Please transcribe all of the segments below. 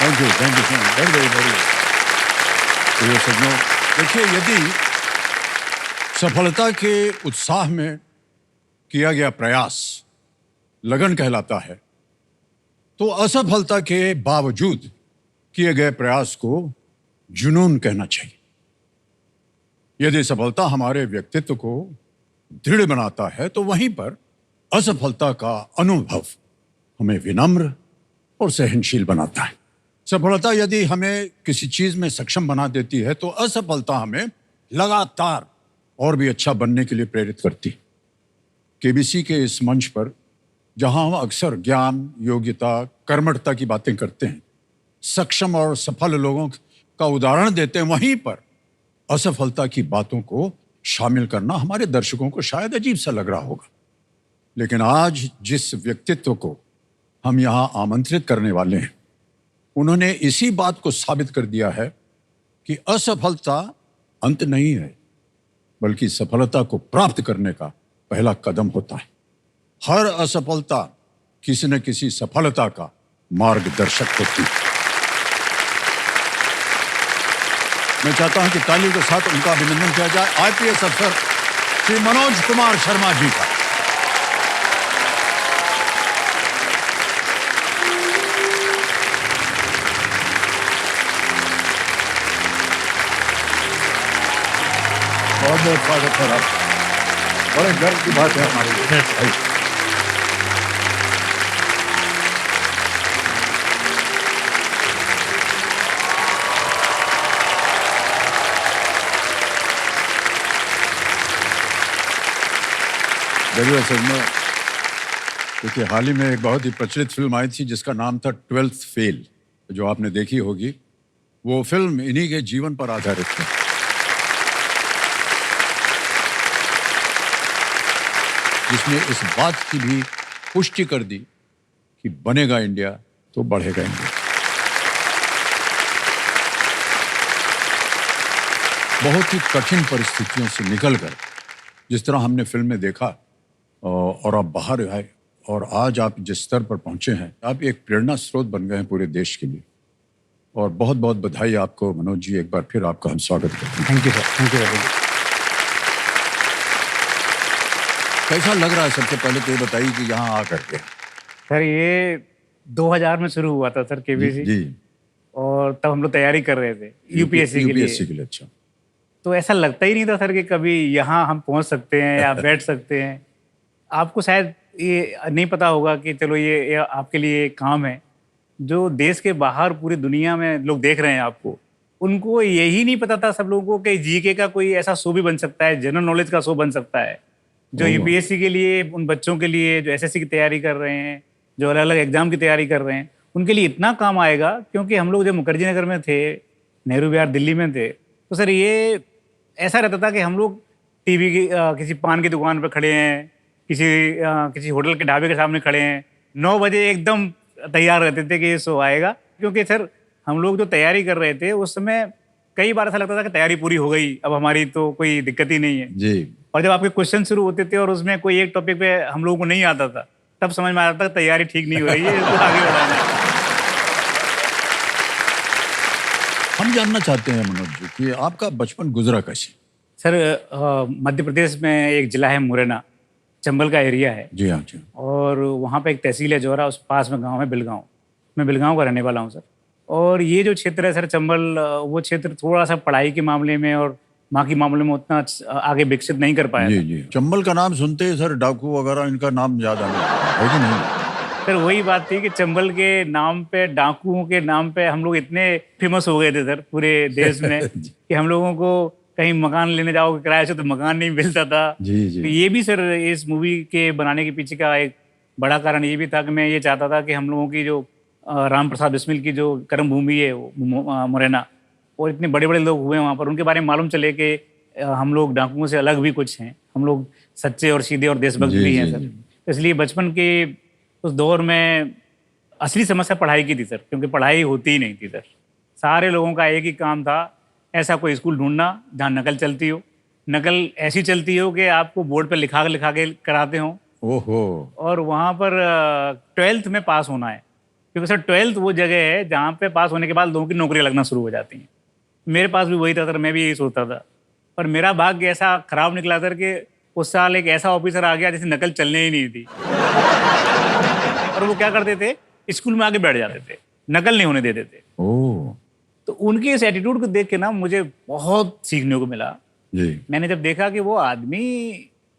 Thank you sir, very very. तो ये सजनों, देखिए, यदि सफलता के उत्साह में किया गया प्रयास लगन कहलाता है, तो असफलता के बावजूद किए गए प्रयास को जुनून कहना चाहिए। यदि सफलता हमारे व्यक्तित्व को दृढ़ बनाता है, तो वहीं पर असफलता का अनुभव हमें विनम्र और सहनशील बनाता है। सफलता यदि हमें किसी चीज में सक्षम बना देती है, तो असफलता हमें लगातार और भी अच्छा बनने के लिए प्रेरित करती है। केबीसी के इस मंच पर जहां हम अक्सर ज्ञान, योग्यता, कर्मठता की बातें करते हैं, सक्षम और सफल लोगों का उदाहरण देते हैं, वहीं पर असफलता की बातों को शामिल करना हमारे दर्शकों को शायद अजीब सा लग रहा होगा। लेकिन आज जिस व्यक्तित्व को हम यहां आमंत्रित करने वाले हैं, उन्होंने इसी बात को साबित कर दिया है कि असफलता अंत नहीं है, बल्कि सफलता को प्राप्त करने का पहला कदम होता है। हर असफलता किसी न किसी सफलता का मार्गदर्शक होती है। मैं चाहता हूं कि तालियों के साथ उनका अभिनंदन किया जाए, आईपीएस अफसर श्री मनोज कुमार शर्मा जी का। बहुत बहुत स्वागत है आपका। बड़े गर्व की बात है हमारे लिए। देखिए, हाल ही में एक बहुत ही प्रचलित फिल्म आई थी जिसका नाम था 12th फेल, जो आपने देखी होगी। वो फिल्म इन्हीं के जीवन पर आधारित है। जिसने इस बात की भी पुष्टि कर दी कि बनेगा इंडिया तो बढ़ेगा इंडिया। बहुत ही कठिन परिस्थितियों से निकलकर जिस तरह हमने फिल्म में देखा और आप बाहर आए और आज आप जिस स्तर पर पहुंचे हैं, आप एक प्रेरणा स्रोत बन गए हैं पूरे देश के लिए। और बहुत बहुत बधाई आपको मनोज जी, एक बार फिर आपका हम स्वागत करते हैं। Thank you sir, thank you very much. कैसा लग रहा है, सबसे पहले तो ये बताइए कि यहाँ आकर के। सर ये 2000 में शुरू हुआ था सर केबीसी जी। और तब हम लोग तैयारी कर रहे थे यूपीएससी के लिए। अच्छा। तो ऐसा लगता ही नहीं था सर कि कभी यहाँ हम पहुँच सकते हैं या बैठ सकते हैं। आपको शायद ये नहीं पता होगा कि चलो ये आपके लिए काम है। जो देश के बाहर पूरी दुनिया में लोग देख रहे हैं आपको, उनको यही नहीं पता था सब लोगों को कि जीके का कोई ऐसा शो भी बन सकता है, जनरल नॉलेज का शो बन सकता है, जो यूपीएससी के लिए, उन बच्चों के लिए जो एसएससी की तैयारी कर रहे हैं, जो अलग अलग एग्जाम की तैयारी कर रहे हैं, उनके लिए इतना काम आएगा। क्योंकि हम लोग जब मुखर्जी नगर में थे, नेहरू विहार दिल्ली में थे, तो सर ये ऐसा रहता था कि हम लोग टीवी की किसी पान की दुकान पर खड़े हैं, किसी होटल के ढाबे के सामने खड़े हैं, 9 बजे एकदम तैयार रहते थे कि ये शो आएगा। क्योंकि सर हम लोग जो तैयारी कर रहे थे उस समय कई बार ऐसा लगता था कि तैयारी पूरी हो गई, अब हमारी तो कोई दिक्कत ही नहीं है जी। और जब आपके क्वेश्चन शुरू होते थे और उसमें कोई एक टॉपिक पे हम लोगों को नहीं आता था, तब समझ में आता था तैयारी ठीक नहीं हो रही है, इसको आगे बढ़ाना है। हम जानना चाहते हैं मनोज जी कि आपका बचपन गुजरा कैसे? सर मध्य प्रदेश में एक जिला है मुरैना, चंबल का एरिया है। जी हाँ जी। और वहाँ पे एक तहसील है जौरा, उस पास में गांव है बिलगांव। मैं बिलगांव का रहने वाला हूँ सर। और ये जो क्षेत्र है सर चंबल, वो क्षेत्र थोड़ा सा पढ़ाई के मामले में और माँ के मामले में उतना आगे विकसित नहीं कर पाया। जी जी। चंबल का नाम सुनते ही सर डाकू वगैरह इनका नाम याद आने लगता है कि नहीं? सर वही बात थी कि चंबल के नाम पे, डाकुओं के नाम पे हम लोग इतने फेमस हो गए थे सर पूरे देश में कि हम लोगों को कहीं मकान लेने जाओगे किराए से तो मकान नहीं मिलता था। जी जी। तो ये भी सर इस मूवी के बनाने के पीछे का एक बड़ा कारण ये भी था कि मैं ये चाहता था कि हम लोगों की जो राम प्रसाद बिस्मिल की जो कर्म भूमि है मुरैना, और इतने बड़े बड़े लोग हुए वहाँ पर, उनके बारे में मालूम चले कि हम लोग डाकुओं से अलग भी कुछ हैं, हम लोग सच्चे और सीधे और देशभक्त भी हैं सर। इसलिए बचपन के उस दौर में असली समस्या पढ़ाई की थी सर, क्योंकि पढ़ाई होती ही नहीं थी सर। सारे लोगों का एक ही काम था, ऐसा कोई स्कूल ढूंढना जहाँ नकल चलती हो, नकल ऐसी चलती हो कि आपको बोर्ड पर लिखा के कराते हो। ओहो। और वहाँ पर 12th में पास होना है। क्योंकि सर 12th वो जगह है जहाँ पे पास होने के बाद लोगों की नौकरी लगना शुरू हो जाती हैं। मेरे पास भी वही था सर, मैं भी यही सोचता था। पर मेरा भाग्य ऐसा खराब निकला सर कि उस साल एक ऐसा ऑफिसर आ गया जिसे नकल चलने ही नहीं थी। और वो क्या करते थे, स्कूल में आके बैठ जाते थे, नकल नहीं होने देते थे। ओह तो उनके इस एटीट्यूड को देख के ना मुझे बहुत सीखने को मिला। जी। मैंने जब देखा कि वो आदमी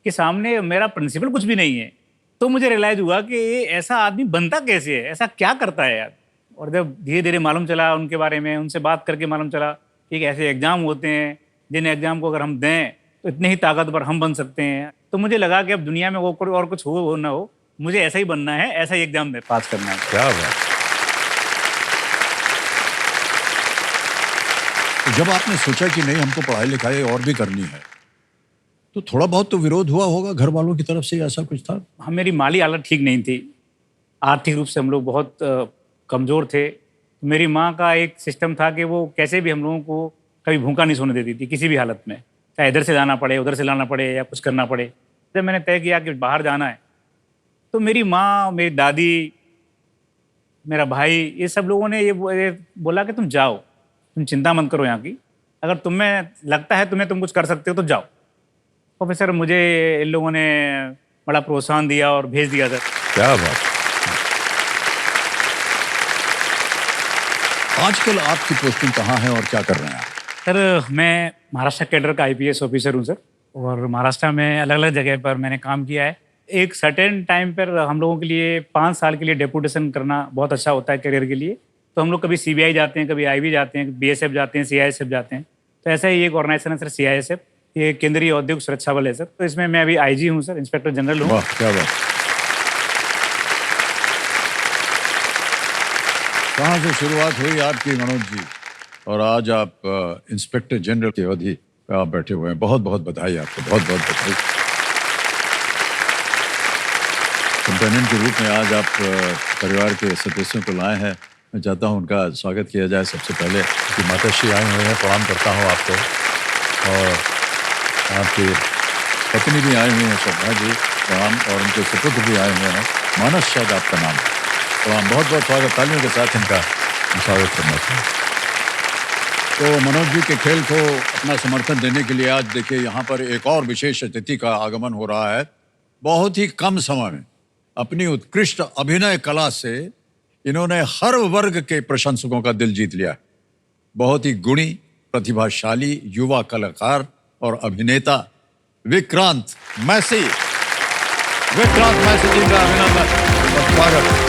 के सामने मेरा प्रिंसिपल कुछ भी नहीं है, तो मुझे रियलाइज हुआ कि ये ऐसा आदमी बनता कैसे है, ऐसा क्या करता है यार। और जब धीरे धीरे मालूम चला उनके बारे में, उनसे बात करके मालूम चला कि ऐसे एग्जाम होते हैं जिन एग्जाम को अगर हम दें तो इतने ही ताकतवर हम बन सकते हैं। तो मुझे लगा कि अब दुनिया में वो और कुछ हो ना हो, मुझे ऐसा ही बनना है, ऐसा ही एग्जाम पास करना है। क्या बात। तो जब आपने सोचा कि नहीं हमको पढ़ाई लिखाई और भी करनी है, तो थोड़ा बहुत तो विरोध हुआ होगा घर वालों की तरफ से, ऐसा कुछ था? हम, मेरी माली हालत ठीक नहीं थी, आर्थिक रूप से हम लोग बहुत कमज़ोर थे। मेरी माँ का एक सिस्टम था कि वो कैसे भी हम लोगों को कभी भूखा नहीं सोने देती थी किसी भी हालत में, चाहे इधर से जाना पड़े उधर से लाना पड़े या कुछ करना पड़े। जब मैंने तय किया कि बाहर जाना है, तो मेरी माँ, मेरी दादी, मेरा भाई, ये सब लोगों ने ये बोला कि तुम जाओ, तुम चिंता मत करो यहाँ की, अगर तुम्हें लगता है तुम कुछ कर सकते हो तो जाओ। और फिर सर मुझे इन लोगों ने बड़ा प्रोत्साहन दिया और भेज दिया सर। क्या बात। आजकल आपकी पोस्टिंग कहाँ है और क्या कर रहे हैं आप? सर मैं महाराष्ट्र कैडर का IPS ऑफिसर हूँ सर, और महाराष्ट्र में अलग अलग जगह पर मैंने काम किया है। एक सर्टेन टाइम पर हम लोगों के लिए 5 साल के लिए डेपुटेशन करना बहुत अच्छा होता है करियर के लिए। तो हम लोग कभी CBI जाते हैं, कभी IB जाते हैं, BSF जाते हैं, CISF जाते हैं। तो ऐसा ही एक ऑर्गेनाइजेशन है सर, CISF, ये केंद्रीय औद्योगिक सुरक्षा बल है सर। तो इसमें मैं अभी IG हूँ सर, इंस्पेक्टर जनरल हूँ। वाह क्या बात। कहाँ से शुरुआत हुई आपकी मनोज जी, और आज आप इंस्पेक्टर जनरल की अवधि पे आप बैठे हुए हैं। बहुत बहुत बधाई आपको, बहुत बहुत बधाई। कंपेनियन के रूप में आज आप परिवार के सदस्यों को लाए हैं। मैं चाहता हूं उनका स्वागत किया जाए। सबसे पहले कि माताश्री आई हुई हैं, प्रणाम करता हूं आपको, और आपकी पत्नी भी आई हुई हैं श्रद्धा जी, प्रणाम, और उनके सुपुत्र भी आए हुए हैं, मानस शायद आपका नाम है। प्रणाम, बहुत बहुत स्वागत, तालियों के साथ इनका स्वागत करना चाहिए। तो मनोज जी के खेल को अपना समर्थन देने के लिए आज देखिए यहाँ पर एक और विशेष अतिथि का आगमन हो रहा है। बहुत ही कम समय में अपनी उत्कृष्ट अभिनय कला से इन्होंने हर वर्ग के प्रशंसकों का दिल जीत लिया है। बहुत ही गुणी, प्रतिभाशाली युवा कलाकार और अभिनेता विक्रांत मैसी। विक्रांत मैसी जी का अभिनंदन और स्वागत।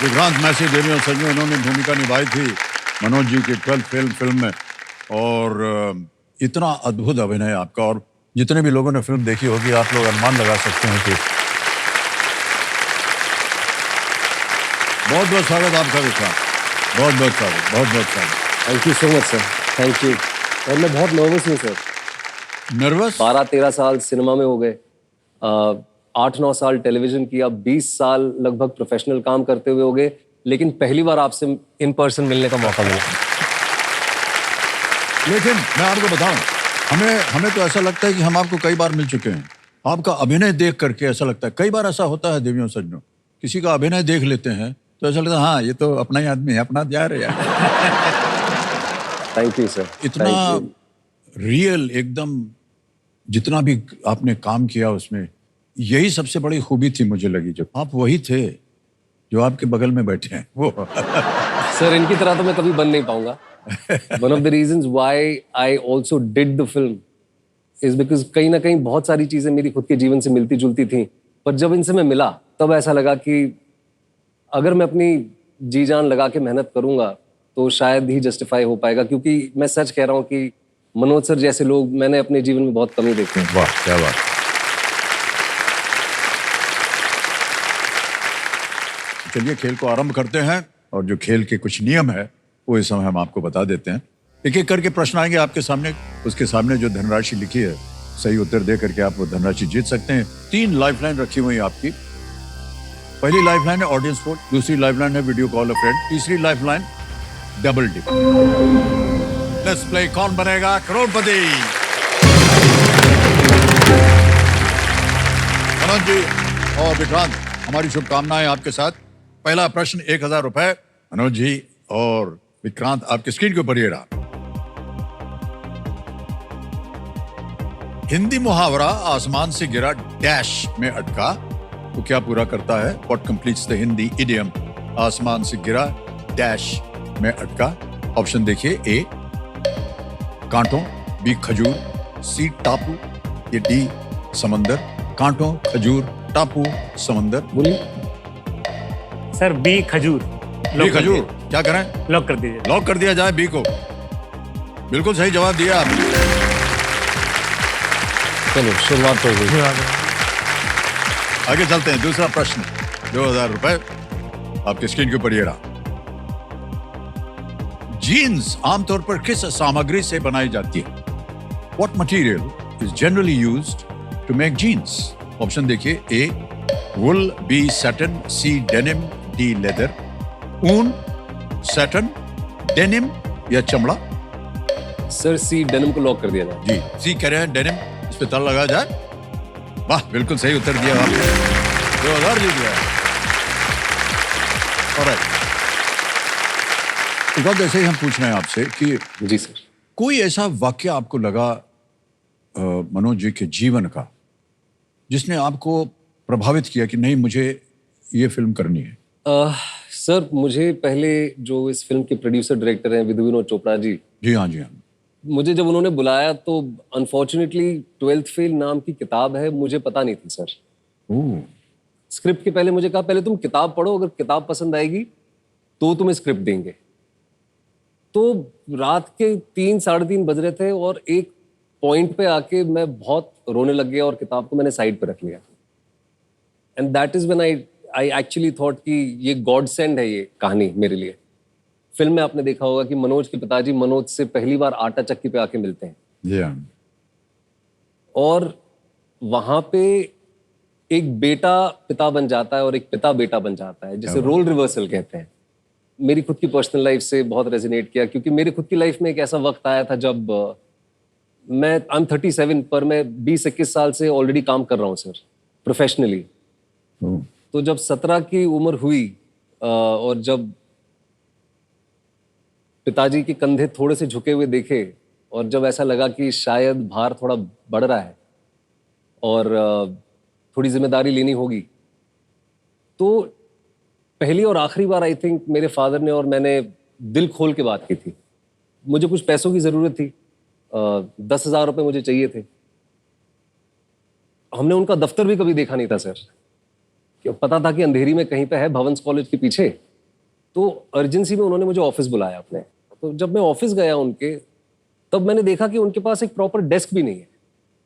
विक्रांत मैसी देवी और सजनों, इन्होंने भूमिका निभाई थी मनोज जी की 12th फिल्म में, और इतना अद्भुत अभिनय आपका। और जितने भी लोगों ने फिल्म देखी होगी, आप लोग अनुमान लगा सकते हैं कि बहुत बहुत स्वागत आपका विक्रांत, बहुत बहुत स्वागत, बहुत बहुत स्वागत। Thank you so much sir, thank you. और मैं बहुत नर्वस हूँ सर। नर्वस? 12-13 साल सिनेमा में हो गए, 8-9 साल टेलीविजन किया, 20 साल लगभग प्रोफेशनल काम करते हुए हो गए, लेकिन पहली बार आपसे इन पर्सन मिलने का मौका मिला। लेकिन मैं आपको बताऊं, हमें तो ऐसा लगता है कि हम आपको कई बार मिल चुके हैं। आपका अभिनय देख करके ऐसा लगता है, कई बार ऐसा होता है देवियों सज्जनों, किसी का अभिनय देख लेते हैं तो ऐसा लगता है हाँ ये तो अपना ही आदमी है, अपना जा रहे हैं। Thank you sir. इतना रियल एकदम, जितना भी आपने काम किया उसमें, यही सबसे बड़ी खूबी थी मुझे लगी। जब आप वही थे जो आपके बगल में बैठे हैं वो। सर इनकी तरह तो मैं कभी बन नहीं पाऊंगा। One of the reasons why I also did the film is because कहीं ना कहीं बहुत सारी चीजें मेरी खुद के जीवन से मिलती जुलती थी, पर जब इनसे मैं मिला तब ऐसा लगा कि अगर मैं अपनी जी जान लगा के मेहनत करूंगा तो शायद ही जस्टिफाई हो पाएगा। क्योंकि मैं सच कह रहा हूँ कि मनोज सर जैसे लोग मैंने अपने जीवन में बहुत कम ही देखे हैं। वाह क्या बात। चलिए खेल को आरंभ करते हैं, और जो खेल के कुछ नियम है वो इस समय हम आपको बता देते हैं। एक एक करके प्रश्न आएंगे आपके सामने, उसके सामने जो धनराशि लिखी है सही उत्तर दे करके आप वो धनराशि जीत सकते हैं। 3 लाइफलाइन रखी हुई है आपकी। पहली लाइफलाइन है ऑडियंस पोल, दूसरी लाइफलाइन है वीडियो कॉल अ फ्रेंड, तीसरी lifeline double dip. Let's play Kaun Banega करोड़पति। मनोज जी और विक्रांत, हमारी शुभकामनाएं आपके साथ। पहला प्रश्न 1000 रुपए मनोज जी और विक्रांत आपकी स्क्रीन के ऊपर ये रहा। हिंदी मुहावरा आसमान से गिरा डैश में अटका तो क्या पूरा करता है? What completes the Hindi idiom आसमान से गिरा डैश में अटका? ऑप्शन देखिए, ए कांटों, बी खजूर, सी टापू, ये डी समंदर। कांटों, खजूर, टापू, समंदर, बोलिए। सर बी खजूर। बी खजूर, क्या करें? लॉक कर दीजिए। लॉक कर दिया जाए बी को। बिल्कुल सही जवाब दिया आपने। चलो शुरुआत हो गई। आगे चलते हैं। दूसरा प्रश्न 2000 रुपए आपकी स्क्रीन के ऊपर ये रहा। जीन्स आमतौर पर किस सामग्री से बनाई जाती है? What material is generally used to make jeans? Option देखिए, ए वुल, बी सैटिन, सी डेनिम, डी लेदर। ऊन, सैटिन, डेनिम या चमड़ा? सर सी डेनिम को लॉक कर दिया जाए। जी, सी कह रहे हैं डेनिम, इस पे ताला लगाया जाए। वाह, बिल्कुल सही उत्तर दिया आपने। 2000 जीत गया। ऑलराइट, एक बात ऐसे ही हम पूछ रहे हैं आपसे कि जी सर। कोई ऐसा वाक्य आपको लगा मनोज जी के जीवन का जिसने आपको प्रभावित किया कि नहीं, मुझे ये फिल्म करनी है? सर मुझे पहले जो इस फिल्म के प्रोड्यूसर डायरेक्टर हैं विधु विनोद चोपड़ा जी, जी हाँ, जी हाँ। मुझे जब उन्होंने बुलाया तो अनफॉर्चुनेटली 12th फेल नाम की किताब है, मुझे पता नहीं थी सर। ओह, स्क्रिप्ट के पहले मुझे कहा पहले तुम किताब पढ़ो, अगर किताब पसंद आएगी तो तुम्हें स्क्रिप्ट देंगे। तो रात के 3 साढ़े 3 बज रहे थे और एक पॉइंट पे आके मैं बहुत रोने लग गया और किताब को मैंने साइड पे रख लिया। And that is when I actually thought कि ये गॉड सेंड है ये कहानी मेरे लिए। फिल्म में आपने देखा होगा कि मनोज के पिताजी मनोज से पहली बार आटा चक्की पे आके मिलते हैं, जी हाँ। और वहां पे एक बेटा पिता बन जाता है और एक पिता बेटा बन जाता है, जिसे रोल रिवर्सल कहते हैं। मेरी खुद की पर्सनल लाइफ से बहुत रेजोनेट किया, क्योंकि मेरी खुद की लाइफ में एक ऐसा वक्त आया था जब मैं आई एम 37 पर मैं 20-21 साल से ऑलरेडी काम कर रहा हूँ सर, प्रोफेशनली। ओह, तो जब 17 की उम्र हुई और जब पिताजी के कंधे थोड़े से झुके हुए देखे और जब ऐसा लगा कि शायद भार थोड़ा बढ़ रहा है और थोड़ी जिम्मेदारी लेनी होगी, तो पहली और आखिरी बार आई थिंक मेरे फादर ने और मैंने दिल खोल के बात की थी। मुझे कुछ पैसों की ज़रूरत थी, 10,000 रुपये मुझे चाहिए थे। हमने उनका दफ्तर भी कभी देखा नहीं था सर, कि पता था कि अंधेरी में कहीं पे है, भवंस कॉलेज के पीछे। तो अर्जेंसी में उन्होंने मुझे ऑफिस बुलाया अपने। तो जब मैं ऑफिस गया उनके, तब मैंने देखा कि उनके पास एक प्रॉपर डेस्क भी नहीं है,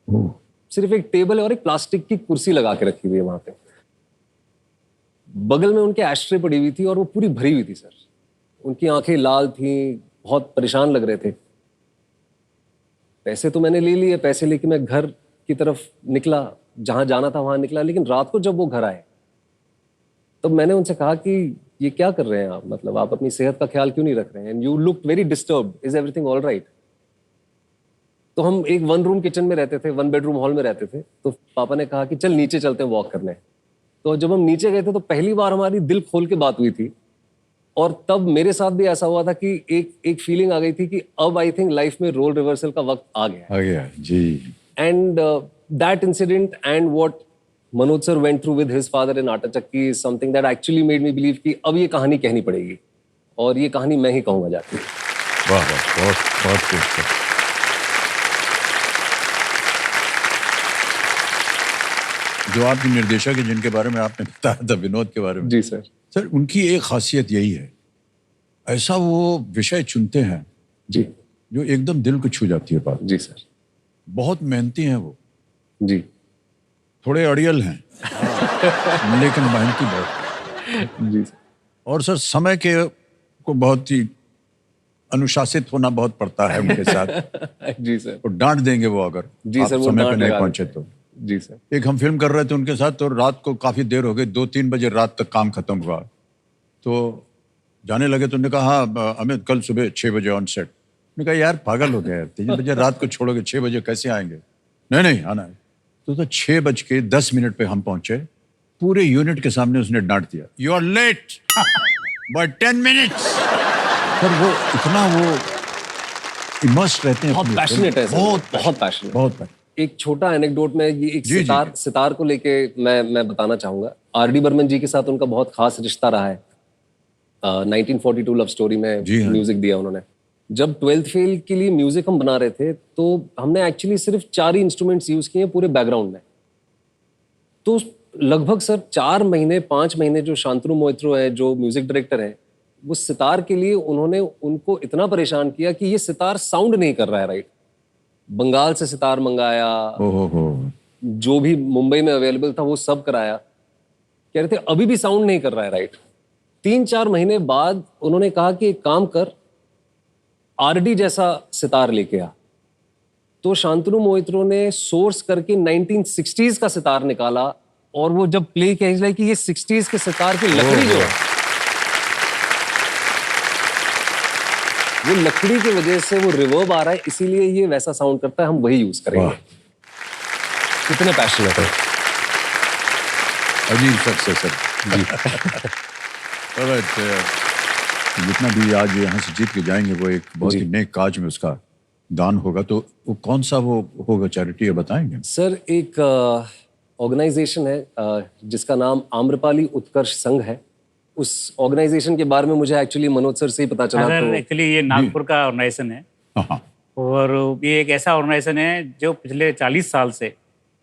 ओह, सिर्फ एक टेबल है और एक प्लास्टिक की कुर्सी लगा के रखी हुई है वहां पे। बगल में उनके एस्ट्रे पड़ी हुई थी और वो पूरी भरी हुई थी सर। उनकी आंखें लाल थीं, बहुत परेशान लग रहे थे। पैसे तो मैंने ले लिए, पैसे लेके मैं घर की तरफ निकला, जहां जाना था वहां निकला। लेकिन रात को जब वो घर आए, तब मैंने उनसे कहा कि ये क्या कर रहे हैं आप, मतलब आप अपनी सेहत का ख्याल क्यों नहीं रख रहे हैं? And you look very disturbed, is everything all right? तो हम एक 1 रूम किचन में रहते थे, 1 बेडरूम हॉल में रहते थे। तो पापा ने कहा कि चल नीचे चलते हैं वॉक करने। तो जब हम नीचे गए थे तो पहली बार हमारी दिल खोल के बात हुई थी। और तब मेरे साथ भी ऐसा हुआ था कि एक फीलिंग आ गई थी कि अब आई थिंक लाइफ में रोल रिवर्सल का वक्त आ गया है। आ गया जी। And that incident and what Manoj sir went through with his father in atta chakki is something that actually made me believe कि अब ये कहानी कहनी पड़ेगी और ये कहानी मैं ही कहूंगा जाके। वाह वाह, बहुत बहुत खूब। जो आपके निर्देशक है जिनके बारे में आपने बताया था, विनोद के बारे में, जी सर। सर उनकी एक खासियत यही है, ऐसा वो विषय चुनते हैं जी जो एकदम दिल को छू जाती है बात। जी सर। बहुत मेहनती हैं वो, जी थोड़े अड़ियल हैं लेकिन मेहनती बहुत। जी सर। और सर समय के को बहुत ही अनुशासित होना बहुत पड़ता है उनके साथ। जी सर। और डांट देंगे वो अगर जी आप सर, वो समय पे डांट नहीं लगा पहुंचे देते। तो। जी सर। एक हम फिल्म कर रहे थे उनके साथ, तो रात को काफी देर हो गई, 2-3 बजे रात तक काम खत्म हुआ, तो जाने लगे तो उन्होंने कहा हाँ अमित कल सुबह 6 बजे ऑन सेट। मैंने कहा यार पागल हो गया यार, 3 बजे रात को छोड़ोगे, 6 बजे कैसे आएंगे? नहीं नहीं आना है। तो 6:10 पे हम पहुंचे, पूरे यूनिट के सामने उसने डांट दिया, you are late by 10 minutes. पर वो इतना वो इमर्स रहते हैं बहुत अपनी पैशनेट फिल्म, है सर, बहुत पैशनेट। बहुत passionate। एक छोटा एनेक्डोट में ये एक जी, जी, सितार जी। सितार को लेके मैं बताना चाहूंगा। आर.डी. बर्मन जी के साथ उनका बहुत खास रिश्ता रहा है। 1942 लव स्टोरी में जी हाँ। म्यूजिक दिया उन्होंने। जब 12th फेल के लिए म्यूजिक हम बना रहे थे तो हमने एक्चुअली सिर्फ 4 ही इंस्ट्रूमेंट्स यूज किए पूरे बैकग्राउंड में। तो लगभग सर 4 महीने 5 महीने जो शांतनु मोहित्रो है, जो म्यूजिक डायरेक्टर है, वो सितार के लिए उन्होंने उनको इतना परेशान किया कि ये सितार साउंड नहीं कर रहा है राइट। बंगाल से सितार मंगाया, ओहो, जो भी मुंबई में अवेलेबल था वो सब कराया, कह रहे थे अभी भी साउंड नहीं कर रहा है राइट। 3-4 महीने बाद उन्होंने कहा कि एक काम कर, आरडी जैसा सितार लेके आ। तो शांतनु मोहित्रो ने सोर्स करके 1960s का सितार निकाला, और वो जब प्ले किया कि ये 60s के सितार की लकड़ी जो है, वो लकड़ी की वजह से वो रिवर्ब आ रहा है, इसीलिए ये वैसा साउंड करता है, हम वही यूज करेंगे। वाह। कितने पैशनेट है। अजीब शख्स है सर जी। Alright, जितना भी आज यहाँ से जीत के जाएंगे वो एक बहुत ही नेक काज में उसका दान होगा, तो वो कौन सा वो होगा चैरिटी, बताएंगे? सर एक ऑर्गेनाइजेशन है जिसका नाम आम्रपाली उत्कर्ष संघ है। उस ऑर्गेनाइजेशन के बारे में मुझे एक्चुअली मनोज सर से ही पता चला। सर तो एक्चुअली ये नागपुर का ऑर्गेनाइजेशन है, हाँ, और ये एक ऐसा ऑर्गेनाइजेशन है जो पिछले 40 साल से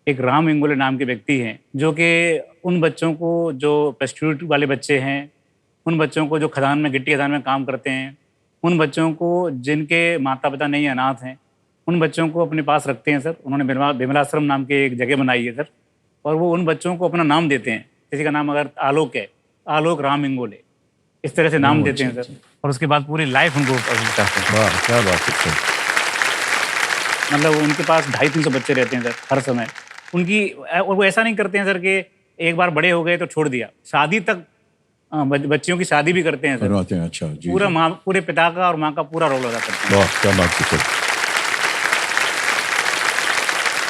एक राम इंगोले नाम के व्यक्ति हैं, जो कि उन बच्चों को, जो प्रोस्टिट्यूट वाले बच्चे हैं, उन बच्चों को जो खदान में, गिट्टी खदान में काम करते हैं, उन बच्चों को जिनके माता पिता नहीं अनाथ हैं, उन बच्चों को अपने पास रखते हैं सर। उन्होंने विमलाश्रम नाम की एक जगह बनाई है सर, और वो उन बच्चों को अपना नाम देते हैं। किसी का नाम अगर आलोक है, आलोक राम इंगोले, इस तरह से नाम देते हैं सर, और उसके बाद पूरी लाइफ उनको अर्जित करते हैं। वाह क्या बात है सर। मतलब उनके पास 250-300 बच्चे रहते हैं सर हर समय उनकी। और वो ऐसा नहीं करते हैं सर कि एक बार बड़े हो गए तो छोड़ दिया, शादी तक बच्चियों की शादी भी करते हैं सर। करवाते हैं, अच्छा जी। पूरा माँ, पूरे पिता का और माँ का पूरा रोल अदा करते हैं। वाह क्या बात है सर।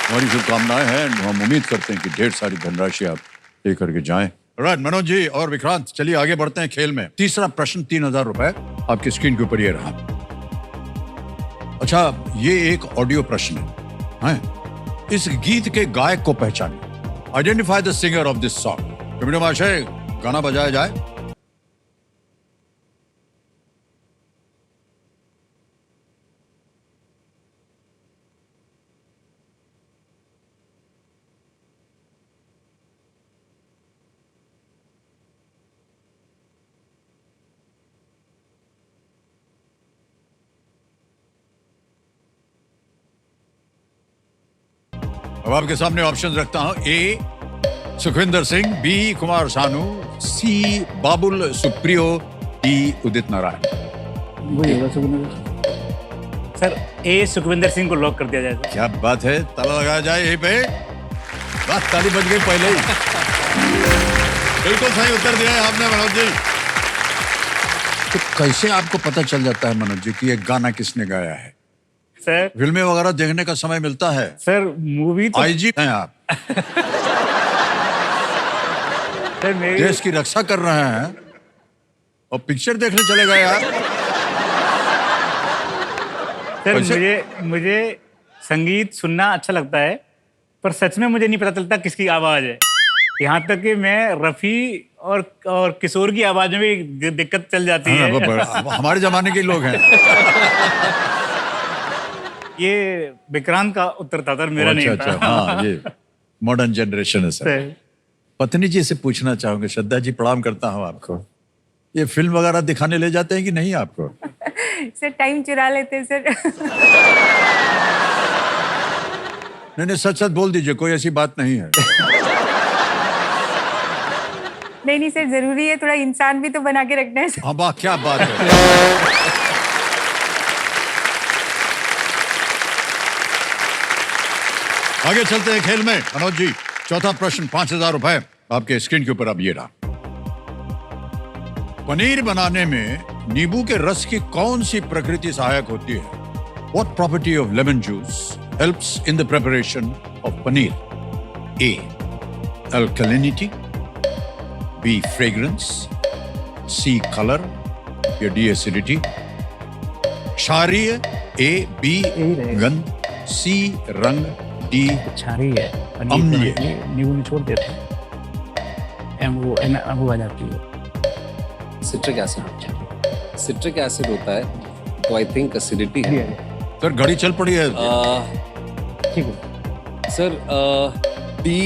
हमारी शुभकामनाएं हैं, हम उम्मीद करते हैं कि ढेर सारी धनराशि आप लेकर के जाएं। राइट मनोज जी और विक्रांत, चलिए आगे बढ़ते हैं खेल में। तीसरा प्रश्न 3000 रुपए आपकी स्क्रीन के ऊपर ये रहा। अच्छा, ये एक ऑडियो प्रश्न है। इस गीत के गायक को पहचानिए। Identify the singer of this song. Committee महाशय, गाना बजाया जाए। अब आपके सामने ऑप्शन रखता हूं। ए सुखविंदर सिंह, बी कुमार सानू, सी बाबुल सुप्रियो, डी उदित नारायण। वही होगा सुखविंदर सर। ए सुखविंदर सिंह को लॉक कर दिया जाए सर। क्या बात है, ताला लगाया जाए यहीं पे। बस ताली बज गई पहले ही। बिल्कुल सही उत्तर दिया है आपने मनोज जी। तो कैसे आपको पता चल जाता है मनोज जी कि ये गाना किसने गाया है? सर फिल्में वगैरह देखने का समय मिलता है? सर मूवी तो आईजी हैं आप, सर मेरी देश की रक्षा कर रहे हैं और पिक्चर देखने चले गए आप। सर वैसे- मुझे संगीत सुनना अच्छा लगता है, पर सच में मुझे नहीं पता चलता किसकी आवाज है। यहाँ तक कि मैं रफी और किशोर की आवाज में भी दिक्कत चल जाती है। हमारे जमाने के लोग हैं। ये विक्रांत का उत्तर था सर, मेरा अच्छा नहीं अच्छा, था। हाँ ये मॉडर्न जनरेशन है सर। सर, पत्नी जी से पूछना चाहूंगे। श्रद्धा जी, प्रणाम करता हूँ आपको। ये फिल्म वगैरह दिखाने ले जाते हैं कि नहीं आपको? सर टाइम चुरा लेते हैं सर। नहीं सच सच बोल दीजिए, कोई ऐसी बात नहीं है। नहीं सर, जरूरी है, थोड़ा इंसान भी तो बना के रखना है सर। हाँ वाह क्या बात है। आगे चलते हैं खेल में। मनोज जी, चौथा प्रश्न 5,000 रुपए आपके स्क्रीन के ऊपर अब ये रहा। पनीर बनाने में नींबू के रस की कौन सी प्रकृति सहायक होती है? What property of lemon juice helps in the preparation of paneer? A. Alkalinity. B. Fragrance. C. Color. या D. Acidity. क्षारीय A. B. यही रहेगा। गंध. C. रंग. D. क्षारी है, पनीर अम्लीय। नींबू निचोड़ देते हैं, वो आ जाती है। Citric acid. सिट्रिक एसिड होता है तो आई थिंक एसिडिटी है। सर घड़ी चल पड़ी है। ठीक है सर डी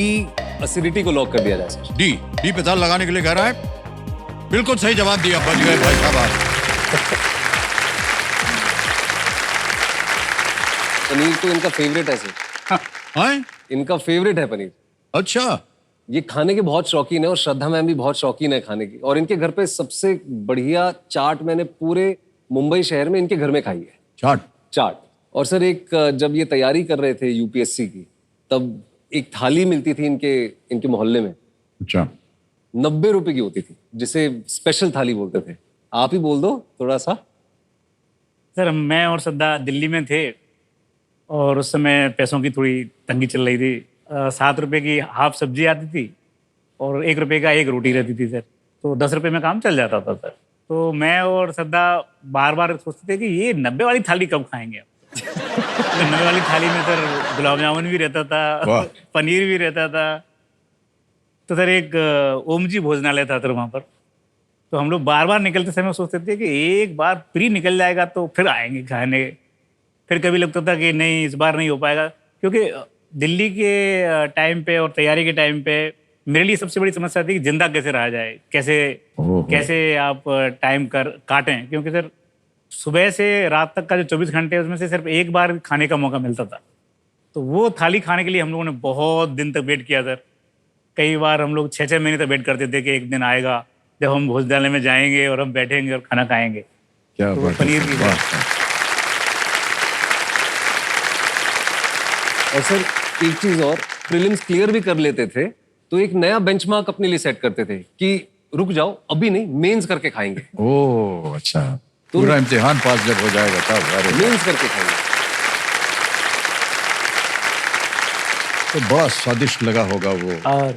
एसिडिटी को लॉक कर दिया जाए सर। डी पे ताल लगाने के लिए कह रहा है। बिल्कुल सही जवाब दिया, बच गए भाई साहब आप। पनीर तो इनका फेवरेट है सर। हैं? इनका फेवरेट है पनीर। अच्छा, ये खाने के बहुत शौकीन है और श्रद्धा मैम भी बहुत शौकीन है खाने की। और इनके घर पे सबसे बढ़िया चाट मैंने पूरे मुंबई शहर में इनके घर में खाई है। चाट। और सर एक जब ये तैयारी कर रहे थे यूपीएससी की, तब एक थाली मिलती थी इनके मोहल्ले में। अच्छा। 90 रुपए की होती थी, जिसे स्पेशल थाली बोलते थे। आप ही बोल दो थोड़ा सा। सर, मैं और सद्दा दिल्ली में थे और उस समय पैसों की थोड़ी तंगी चल रही थी। 7 रुपए की हाफ सब्जी आती थी और 1 रुपए का एक रोटी रहती थी सर। तो 10 रुपए में काम चल जाता था सर। तो मैं और सद्दा बार बार सोचते थे कि ये 90 वाली थाली कब खाएंगे। तो 90 वाली थाली में सर गुलाब जामुन भी रहता था, पनीर भी रहता था। तो सर एक ओम जी भोजनालय था सर वहाँ पर। तो हम लोग बार बार निकलते समय सोचते थे कि एक बार फ्री निकल जाएगा तो फिर आएंगे खाने। फिर कभी लगता था कि नहीं, इस बार नहीं हो पाएगा, क्योंकि दिल्ली के टाइम पे और तैयारी के टाइम पे मेरे लिए सबसे बड़ी समस्या थी कि जिंदा कैसे रहा जाए, कैसे आप टाइम काटें। क्योंकि सर सुबह से रात तक का जो 24 घंटे है उसमें से सिर्फ एक बार खाने का मौका मिलता था। तो वो थाली खाने के लिए हम लोगों ने बहुत दिन तक वेट किया सर। कई बार हम लोग 6-6 महीने तक वेट करते थे कि एक दिन आएगा जब हम भोजनालय में जाएंगे और हम बैठेंगे और खाना खाएंगे। क्या तो बात है, पनीर की वाह। और सर एक चीज और, प्रीलिम्स क्लियर भी कर लेते थे तो एक नया बेंचमार्क अपने लिए सेट करते थे कि रुक जाओ, अभी नहीं, मेंस करके खाएंगे। ओह अच्छा, पूरा इम्तिहान पास जब हो जाएगा तब। अरे मेंस करके खाएंगे। तो बड़ा स्वादिष्ट लगा होगा वो और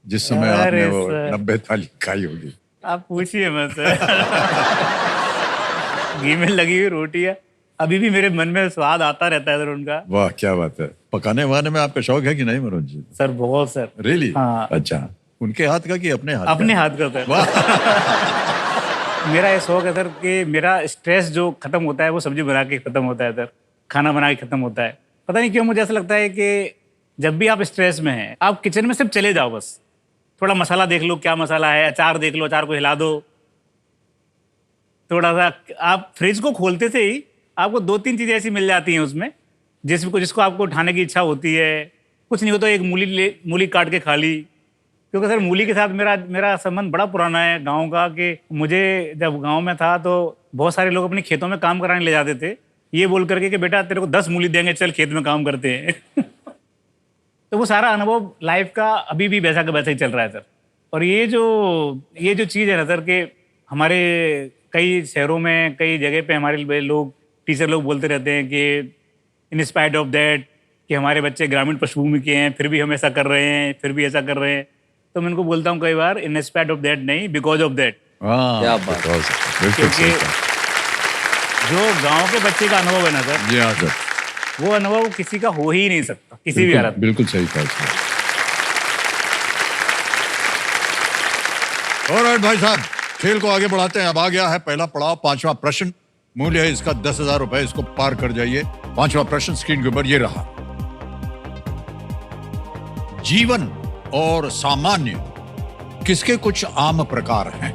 जिस समय अरे आपने वो सर। 90 थाली खाई होगी। आप पूछिए मत सर। घी में लगी हुई रोटियां अभी भी मेरे मन में स्वाद आता रहता है सर उनका। वाह क्या बात है। पकाने वाने में आपका शौक है कि नहीं मनोज जी? सर बहुत सर। रियली? हाँ। अच्छा, उनके हाथ का कि अपने हाथ अपने का? हाथ का सर। वाह। मेरा ये शौक है सर कि मेरा स्ट्रेस जो खत्म होता है वो सब्जी बना के खत्म होता है सर, खाना बना के खत्म होता है। पता नहीं क्यों मुझे ऐसा लगता है कि जब भी आप स्ट्रेस में हैं, आप किचन में सिर्फ चले जाओ, बस थोड़ा मसाला देख लो क्या मसाला है, अचार देख लो, अचार को हिला दो थोड़ा सा। आप फ्रिज को खोलते से ही आपको 2-3 चीज़ें ऐसी मिल जाती हैं उसमें जिसको आपको उठाने की इच्छा होती है। कुछ नहीं हो तो एक मूली काट के खा ली। क्योंकि सर मूली के साथ मेरा संबंध बड़ा पुराना है गांव का, कि मुझे जब गांव में था तो बहुत सारे लोग अपने खेतों में काम कराने ले जाते थे, ये बोल करके कि बेटा तेरे को 10 मूली देंगे, चल खेत में काम करते हैं। तो वो सारा अनुभव लाइफ का अभी भी वैसा का वैसा ही चल रहा है सर। और ये जो चीज़ है ना सर, कि हमारे कई शहरों में कई जगह पे हमारे लोग टीचर लोग बोलते रहते हैं कि इन स्पाइट ऑफ दैट कि हमारे बच्चे ग्रामीण पृष्ठभूमि के हैं फिर भी हम ऐसा कर रहे हैं, फिर भी ऐसा कर रहे हैं। तो मैं उनको बोलता हूँ कई बार, इन स्पाइट ऑफ दैट नहीं, बिकॉज ऑफ दैट। क्या बात है। बिल्कुल सही क्योंकि कहा। जो गांव के बच्चे का अनुभव है ना सर, जी हाँ सर, वो अनुभव किसी का हो ही नहीं सकता किसी भी हालत में। बिल्कुल सही कहा सर। ऑलराइट भाई साहब, खेल को आगे बढ़ाते हैं। अब आ गया है पहला पड़ाव, 5वां प्रश्न। मूल्य है इसका 10,000 रुपए। इसको पार कर जाइए। 5वां प्रश्न स्क्रीन के ऊपर ये रहा। जीवन और सामान्य किसके कुछ आम प्रकार हैं?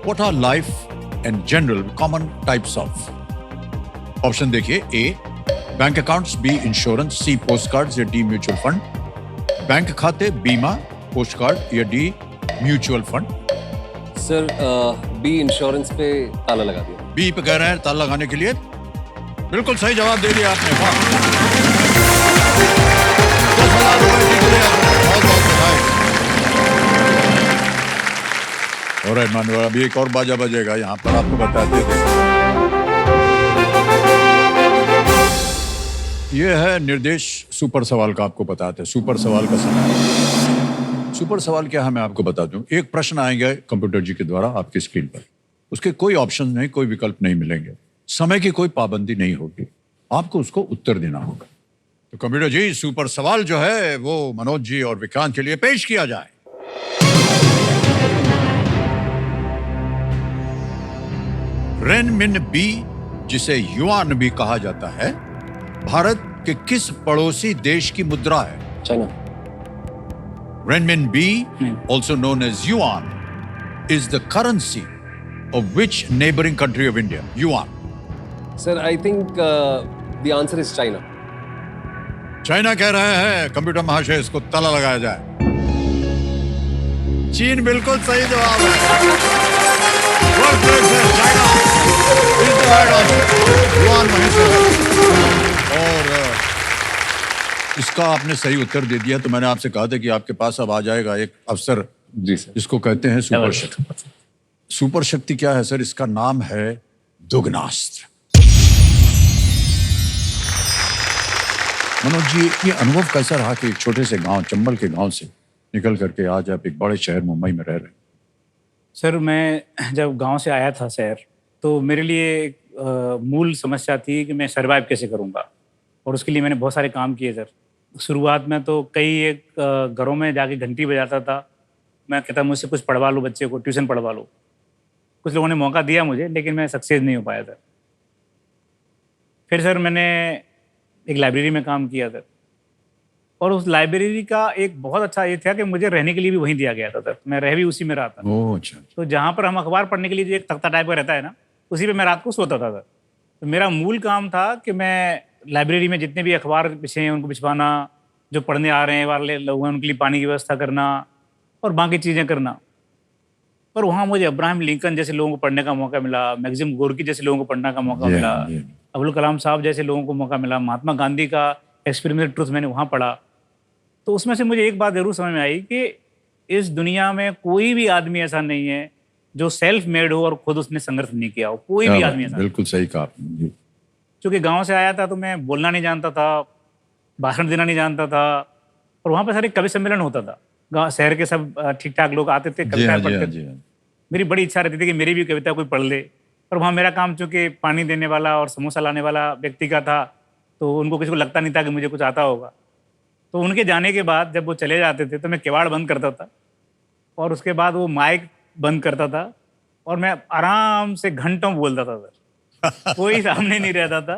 What are life and general common types of? Option देखिए। A bank accounts, B insurance, C post card या डी म्यूचुअल फंड। बैंक खाते, बीमा, पोस्ट कार्ड या D mutual fund. Sir B insurance पे ताला लगा दिया। बी पे कह रहे हैं ताला लगाने के लिए। बिल्कुल सही जवाब दे दिया आपने। वाह। 10,000 रुपए जीत लिया तुमने, बहुत बहुत बधाई। और मानव अभी एक और बाजा बजेगा यहाँ पर, आपको बताते थे। ये है निर्देश सुपर सवाल का, आपको बताते हैं सुपर सवाल का समय। सुपर सवाल क्या है मैं आपको बता दूं। एक प्रश्न आएंगे कंप्यूटर जी के द्वारा आपकी स्क्रीन पर, उसके कोई ऑप्शन नहीं, कोई विकल्प नहीं मिलेंगे, समय की कोई पाबंदी नहीं होगी, आपको उसको उत्तर देना होगा। तो कंप्यूटर जी सुपर सवाल जो है वो मनोज जी और विक्रांत के लिए पेश किया जाए। रेनमिनबी, जिसे युआन भी कहा जाता है, भारत के किस पड़ोसी देश की मुद्रा है? China. Renminbi, also known as yuan, is the currency of which neighboring country of India? Yuan. Sir, I think the answer is China. China कह रहे हैं कंप्यूटर महाशय, इसको ताला लगाया जाए। चीन बिल्कुल सही जवाब है। Well played, sir. China is the right answer. Yuan वहीं से है। और इसका आपने सही उत्तर दे दिया, तो मैंने आपसे कहा था कि आपके पास अब आ जाएगा एक अवसर, जी सर। जिसको कहते हैं सुपर शक्ति। सुपर शक्ति क्या है सर? इसका नाम है दुगनास्त्र। मनोज जी, ये अनुभव कैसा रहा कि एक छोटे से गांव, चंबल के गांव से निकल करके आज आप एक बड़े शहर मुंबई में रह रहे हैं? सर मैं जब गांव से आया था शहर, तो मेरे लिए एक मूल समस्या थी कि मैं सरवाइव कैसे करूंगा, और उसके लिए मैंने बहुत सारे काम किए सर। शुरुआत में तो कई एक घरों में जाके घंटी बजाता था, मैं कहता मुझसे कुछ पढ़वा लो, बच्चे को ट्यूशन पढ़वा लो। कुछ लोगों ने मौका दिया मुझे, लेकिन मैं सक्सेस नहीं हो पाया सर। फिर सर मैंने एक लाइब्रेरी में काम किया सर, और उस लाइब्रेरी का एक बहुत अच्छा ये था कि मुझे रहने के लिए भी वहीं दिया गया था सर। मैं रह भी उसी में रहा था। ओह अच्छा। तो जहाँ पर हम अखबार पढ़ने के लिए जो एक तख्ता टाइप का रहता है ना, उसी पे मैं रात को सोता था सर। तो मेरा मूल काम था कि मैं लाइब्रेरी में जितने भी अखबार बिछे हैं उनको बिछवाना, जो पढ़ने आ रहे हैं वाले लोग हैं उनके लिए पानी की व्यवस्था करना और बाकी चीज़ें करना। पर वहाँ मुझे अब्राहम लिंकन जैसे लोगों को पढ़ने का मौका मिला, मैक्सिम गोर्की जैसे लोगों को पढ़ने का मौका मिला, अब्दुल कलाम साहब जैसे लोगों को मौका मिला, महात्मा गांधी का एक्सपेरिमेंटल ट्रूथ मैंने वहाँ पढ़ा। तो उसमें से मुझे एक बात ज़रूर समझ में आई कि इस दुनिया में कोई भी आदमी ऐसा नहीं है जो सेल्फ मेड हो और खुद उसने संघर्ष नहीं किया हो। कोई भी आदमी ऐसा। बिल्कुल सही कहा आपने। क्योंकि गांव से आया था तो मैं बोलना नहीं जानता था, भाषण देना नहीं जानता था, और वहाँ पर सारे कवि सम्मेलन होता था। गाँव शहर के सब ठीक ठाक लोग आते थे, कविताएं पढ़ते थे। मेरी बड़ी इच्छा रहती थी कि मेरी भी कविता कोई पढ़ ले, पर वहाँ मेरा काम चूँकि पानी देने वाला और समोसा लाने वाला व्यक्ति का था, तो उनको किसी को लगता नहीं था कि मुझे कुछ आता होगा। तो उनके जाने के बाद जब वो चले जाते थे तो मैं किवाड़ बंद करता था, और उसके बाद वो माइक बंद करता था, और मैं आराम से घंटों बोलता था सर। कोई सामने नहीं रहता था,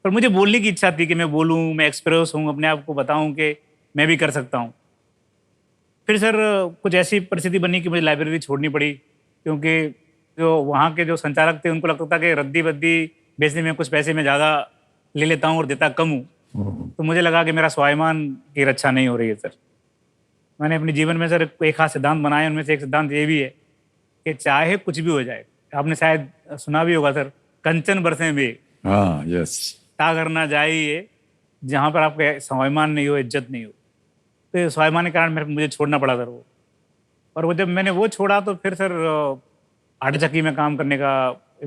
पर मुझे बोलने की इच्छा थी कि मैं बोलूँ, मैं एक्सप्रेस हूँ, अपने आप को बताऊँ कि मैं भी कर सकता हूँ। फिर सर कुछ ऐसी परिस्थिति बनी कि मुझे लाइब्रेरी छोड़नी पड़ी, क्योंकि जो वहाँ के जो संचालक थे उनको लगता था कि रद्दी बद्दी बेचने में कुछ पैसे मैं ज़्यादा ले लेता हूँ और देता कम हूँ। तो मुझे लगा कि मेरा स्वाभिमान की रक्षा नहीं हो रही है सर। मैंने अपने जीवन में सर एक खास सिद्धांत बनाए, उनमें से एक सिद्धांत ये भी है कि चाहे कुछ भी हो जाए, आपने शायद सुना भी होगा सर, कंचन बरसें भी, हाँ यस, ता करना चाहिए जहाँ पर आपका स्वाभिमान नहीं हो, इज्जत नहीं हो। तो स्वाभिमान के कारण मुझे छोड़ना पड़ा सर वो। और वो जब मैंने वो छोड़ा तो फिर सर आटा चक्की में काम करने का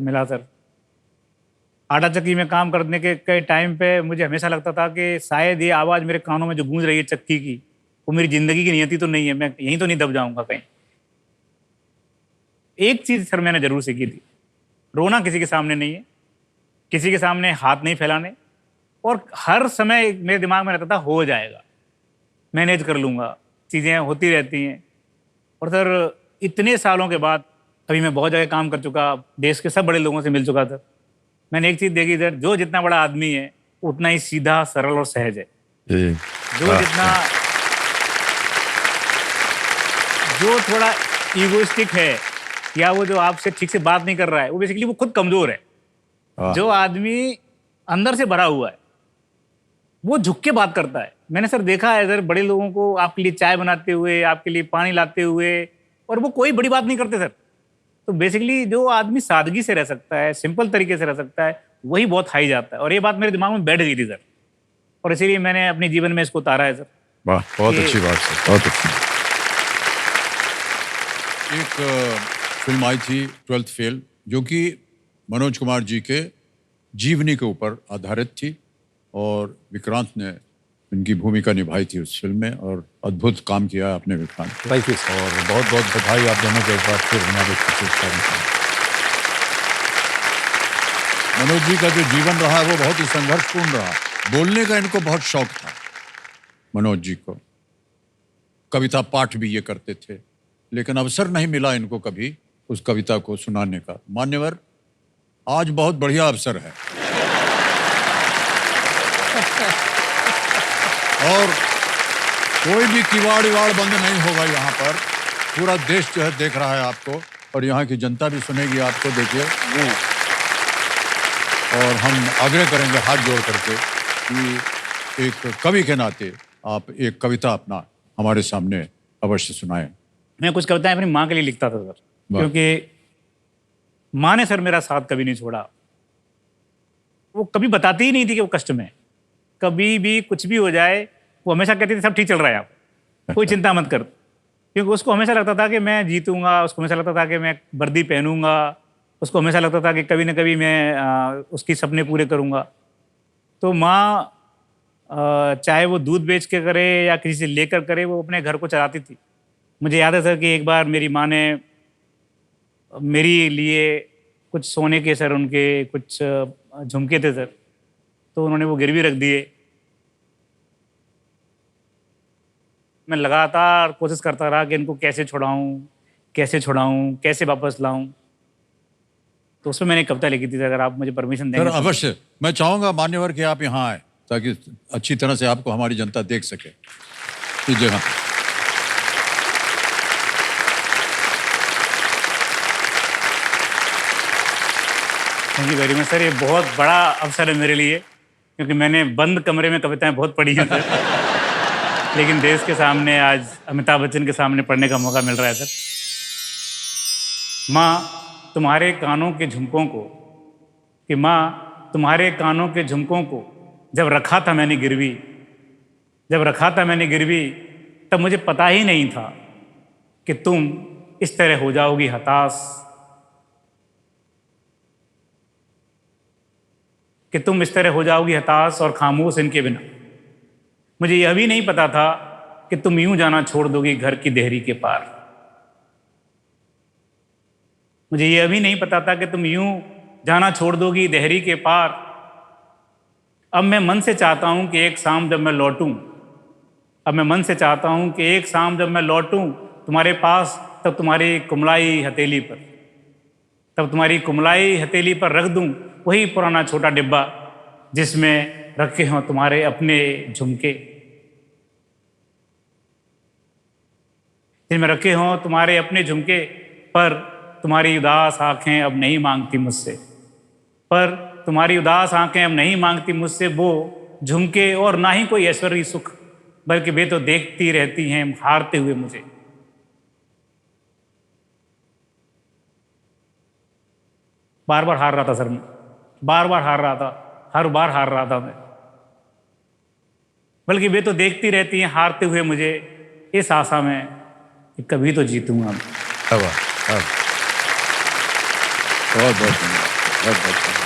मिला सर। आटा चक्की में काम करने के टाइम पे मुझे हमेशा लगता था कि शायद ये आवाज़ मेरे कानों में जो गूंज रही है चक्की की, वो मेरी ज़िंदगी की नियति तो नहीं है, मैं यहीं तो नहीं दब जाऊंगा कहीं। एक चीज़ सर मैंने जरूर सीखी थी, रोना किसी के सामने नहीं है, किसी के सामने हाथ नहीं फैलाने, और हर समय मेरे दिमाग में रहता था हो जाएगा, मैनेज कर लूँगा, चीज़ें होती रहती हैं। और सर इतने सालों के बाद अभी मैं बहुत जगह काम कर चुका, देश के सब बड़े लोगों से मिल चुका था, मैंने एक चीज़ देखी सर, जो जितना बड़ा आदमी है उतना ही सीधा, सरल और सहज है। जो थोड़ा ईगोइस्टिक है या वो जो आपसे ठीक से बात नहीं कर रहा है, वो बेसिकली वो खुद कमजोर है। जो आदमी अंदर से भरा हुआ है वो झुक के बात करता है। मैंने सर देखा है सर बड़े लोगों को आपके लिए चाय बनाते हुए, आपके लिए पानी लाते हुए, और वो कोई बड़ी बात नहीं करते सर। तो बेसिकली जो आदमी सादगी से रह सकता है, सिंपल तरीके से रह सकता है, वही बहुत हाई जाता है। और ये बात मेरे दिमाग में बैठ गई थी सर। और इसीलिए मैंने अपने जीवन में इसको उतारा है सर। वाह, बहुत ये- अच्छी बात सर, बहुत अच्छी। एक फिल्म आई थी 12th फेल, जो कि मनोज कुमार जी के जीवनी के ऊपर आधारित थी और विक्रांत ने इनकी भूमिका निभाई थी उस फिल्म में और अद्भुत काम किया आपने विक्रांत को। Thank you. और बहुत बहुत बधाई आप दोनों को एक बार फिर हमारे मनोज जी का जो जीवन रहा है वो बहुत ही संघर्षपूर्ण रहा। बोलने का इनको बहुत शौक था मनोज जी को, कविता पाठ भी ये करते थे, लेकिन अवसर नहीं मिला इनको कभी उस कविता को सुनाने का। मान्यवर, आज बहुत बढ़िया अवसर है और कोई भी किवाड़ विवाड़ बंद नहीं होगा यहाँ पर। पूरा देश जो है देख रहा है आपको और यहाँ की जनता भी सुनेगी आपको। देखिए, और हम आग्रह करेंगे हाथ जोड़ करके कि एक कवि के नाते आप एक कविता अपना हमारे सामने अवश्य सुनाएं। मैं कुछ कविताएं अपनी माँ के लिए लिखता था सर, वाह। क्योंकि माँ ने सर मेरा साथ कभी नहीं छोड़ा। वो कभी बताती ही नहीं थी कि वो कष्ट में है। कभी भी कुछ भी हो जाए वो हमेशा कहती थी सब ठीक चल रहा है, आप कोई चिंता मत कर। क्योंकि उसको हमेशा लगता था कि मैं जीतूंगा, उसको हमेशा लगता था कि मैं वर्दी पहनूंगा, उसको हमेशा लगता था कि कभी ना कभी मैं उसकी सपने पूरे करूंगा। तो माँ चाहे वो दूध बेच के करे या किसी से लेकर करे, वो अपने घर को चलाती थी। मुझे याद है सर कि एक बार मेरी माँ ने मेरे लिए कुछ सोने के सर उनके कुछ झुमके थे सर, तो उन्होंने वो गिरवी रख दिए। मैं लगातार कोशिश करता रहा कि इनको कैसे छुड़ाऊं, कैसे छुड़ाऊं, कैसे वापस लाऊं। तो उसमें मैंने एक कविता लिखी थी। अगर आप मुझे परमिशन सर देंगे तो। अवश्य, मैं चाहूंगा मान्यवर कि आप यहाँ आए ताकि अच्छी तरह से आपको हमारी जनता देख सके इस जगह। Thank you very much sir. ये बहुत बड़ा अवसर है मेरे लिए, क्योंकि मैंने बंद कमरे में कविताएं बहुत पढ़ी हैं सर, लेकिन देश के सामने आज अमिताभ बच्चन के सामने पढ़ने का मौका मिल रहा है सर। माँ तुम्हारे कानों के झुमकों को, कि माँ तुम्हारे कानों के झुमकों को जब रखा था मैंने गिरवी, जब रखा था मैंने गिरवी, तब मुझे पता ही नहीं था कि तुम इस तरह हो जाओगी हताश, कि तुम इस तरह हो जाओगी हताश और खामोश इनके बिना। मुझे यह भी नहीं पता था कि तुम यूं जाना छोड़ दोगी घर की देहरी के पार। मुझे यह भी नहीं पता था कि तुम यूं जाना छोड़ दोगी देहरी के पार। अब मैं मन से चाहता हूं कि एक शाम जब मैं लौटूं, अब मैं मन से चाहता हूं कि एक शाम जब मैं लौटूं तुम्हारे पास, तब तुम्हारी कुमलाई हथेली पर, तब तुम्हारी कुमलाई हथेली पर रख दूं वही पुराना छोटा डिब्बा जिसमें रखे हों तुम्हारे अपने झुमके, जिनमें रखे हों तुम्हारे अपने झुमके। पर तुम्हारी उदास आंखें अब नहीं मांगती मुझसे, पर तुम्हारी उदास आंखें अब नहीं मांगती मुझसे वो झुमके और ना ही कोई ऐश्वर्य सुख, बल्कि वे तो देखती रहती हैं हारते हुए मुझे। बार बार हार रहा था सर मैं, बार बार हार रहा था, हर बार हार रहा था मैं, बल्कि वे तो देखती रहती हैं हारते हुए मुझे, इस आशा में कि कभी तो जीतूंगा मैं। बहुत बहुत धन्यवाद, बहुत बहुत धन्यवाद।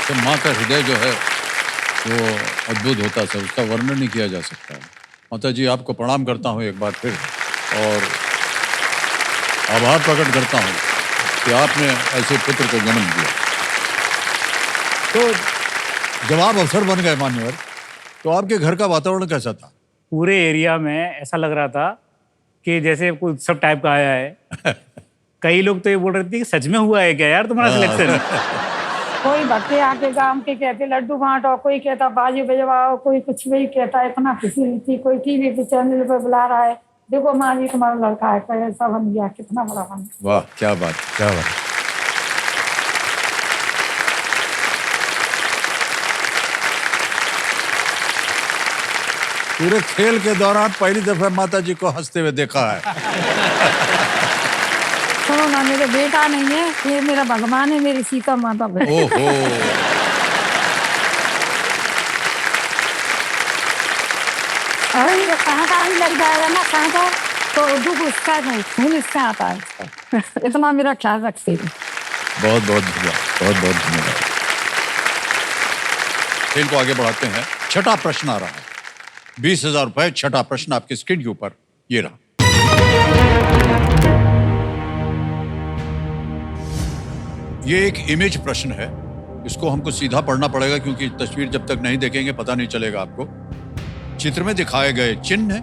तो माँ का हृदय जो है वो अद्भुत होता है, उसका वर्णन नहीं किया जा सकता है। माता जी, आपको प्रणाम करता हूँ एक बार फिर और आभार प्रकट करता हूँ कि आपने ऐसे पुत्र को जन्म दिया। तो जब आप अफसर बन गए मान्यवर, तो आपके घर का वातावरण कैसा था? पूरे एरिया में ऐसा लग रहा था कि जैसे कोई उत्सव टाइप का आया है। कई लोग तो ये बोल रहे थे कि सच में हुआ है क्या यार तुम्हारा सिलेक्शन। कोई भक्के आके गांव के कहते लड्डू बांटो, कोई कहता बाजी बजवाओ, कोई कुछ भी कहता। इतना खुशी थी, कोई टीवी पे चैनल पे बुला रहा है, देखो माँ जी तुम्हारा लड़का है, कैसा बन गया, कितना बड़ा बन गया। वाह, क्या बात, क्या बात। पूरे खेल के दौरान पहली दफा माता जी को हंसते हुए देखा है। सुनो ना, मेरे बेटा नहीं है, ये मेरा भगवान है, मेरी सीता माता है। ओहो, अरे ये कहाँ ही लग जाएगा ना, कहाँ का तो दुख उसका है, खून इसका आता है इसका। इतना मेरा ख्याल रखते हैं। बहुत बहुत धन्यवाद, बहुत बहुत धन्यवाद। खेल को आगे बढ़ाते हैं। छठा प्रश्न आ रहा है, 20,000 रुपए। छठा प्रश्न आपके स्क्रीन के ऊपर ये रहा। ये एक इमेज प्रश्न है, इसको हमको सीधा पढ़ना पड़ेगा क्योंकि तस्वीर जब तक नहीं देखेंगे पता नहीं चलेगा आपको। चित्र में दिखाए गए चिन्ह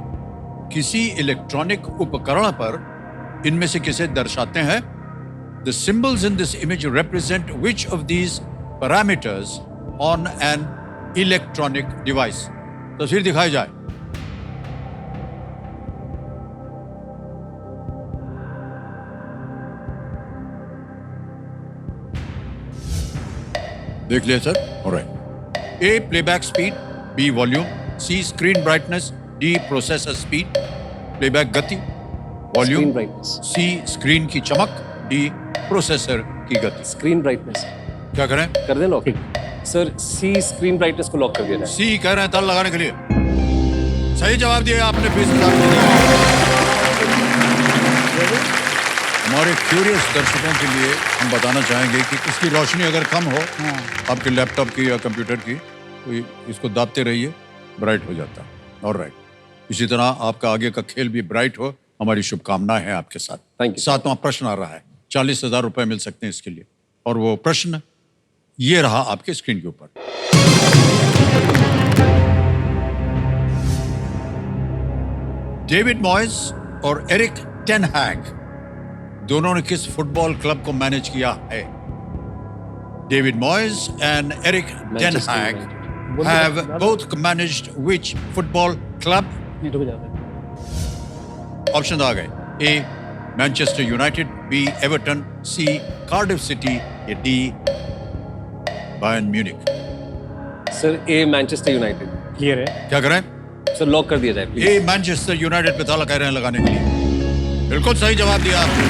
किसी इलेक्ट्रॉनिक उपकरण पर इनमें से किसे दर्शाते हैं? The symbols in this image represent which of these parameters on an electronic device? तस्वीर दिखाई जाए। देख लिया sir? Alright. A playback speed, B volume, C screen brightness, D processor speed, playback गति, Screen volume, brightness. C screen की चमक, D processor की गति। स्क्रीन ब्राइटनेस क्या करें? कर दें लॉक? सर सी स्क्रीन ब्राइटनेस को लॉक कर दिया जाए। सी कह रहे हैं ताला लगाने के लिए। सही जवाब दिया आपने 20,000 हमारे क्यूरियस दर्शकों के लिए हम बताना चाहेंगे कि इसकी रोशनी अगर कम हो आपके लैपटॉप की या कंप्यूटर की तो इसको दाबते रहिए, ब्राइट हो जाता है। ऑलराइट, इसी तरह आपका आगे का खेल भी ब्राइट हो, हमारी शुभकामनाएं हैं आपके साथ। Thank you. सातवां प्रश्न आ रहा है, 40,000 रुपए मिल सकते हैं इसके लिए, और वो प्रश्न ये रहा आपके स्क्रीन के ऊपर। डेविड मॉयस और एरिक टेन हैग दोनों ने किस फुटबॉल क्लब को मैनेज किया है? David Moyes and Erik Ten Manchester Hag United. have both managed which football club? नहीं, रुक जाओ। ऑप्शन आ गए, ए मैनचेस्टर यूनाइटेड, बी एवर्टन, सी कार्डिफ सिटी, या डी बायर्न म्यूनिख। सर ए मैनचेस्टर यूनाइटेड। क्लियर है। क्या करें? सर लॉक कर दिया जाए प्लीज। ए मैनचेस्टर यूनाइटेड पे ताला कह रहे हैं लगाने के लिए। बिल्कुल सही जवाब दिया आपने।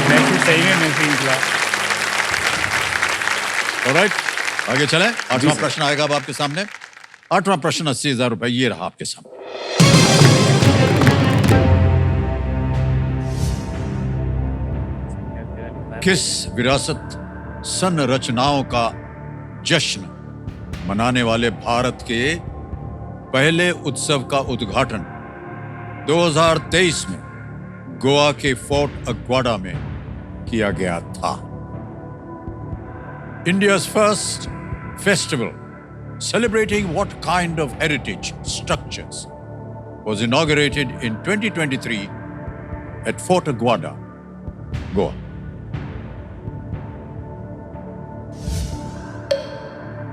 मैसेज सही है, मैसेज निकला। ऑलराइट, आगे चलें। आठवां प्रश्न आएगा अब आपके सामने। आठवां प्रश्न 80,000 रुपए ये रहा आपके सामने। किस विरासत संरचनाओं का जश्न मनाने वाले भारत के पहले उत्सव का उद्घाटन 2023 में गोवा के फोर्ट अग्वाडा में किया गया था? India's first festival celebrating what kind of heritage structures was inaugurated in 2023 at Fort Aguada, Goa?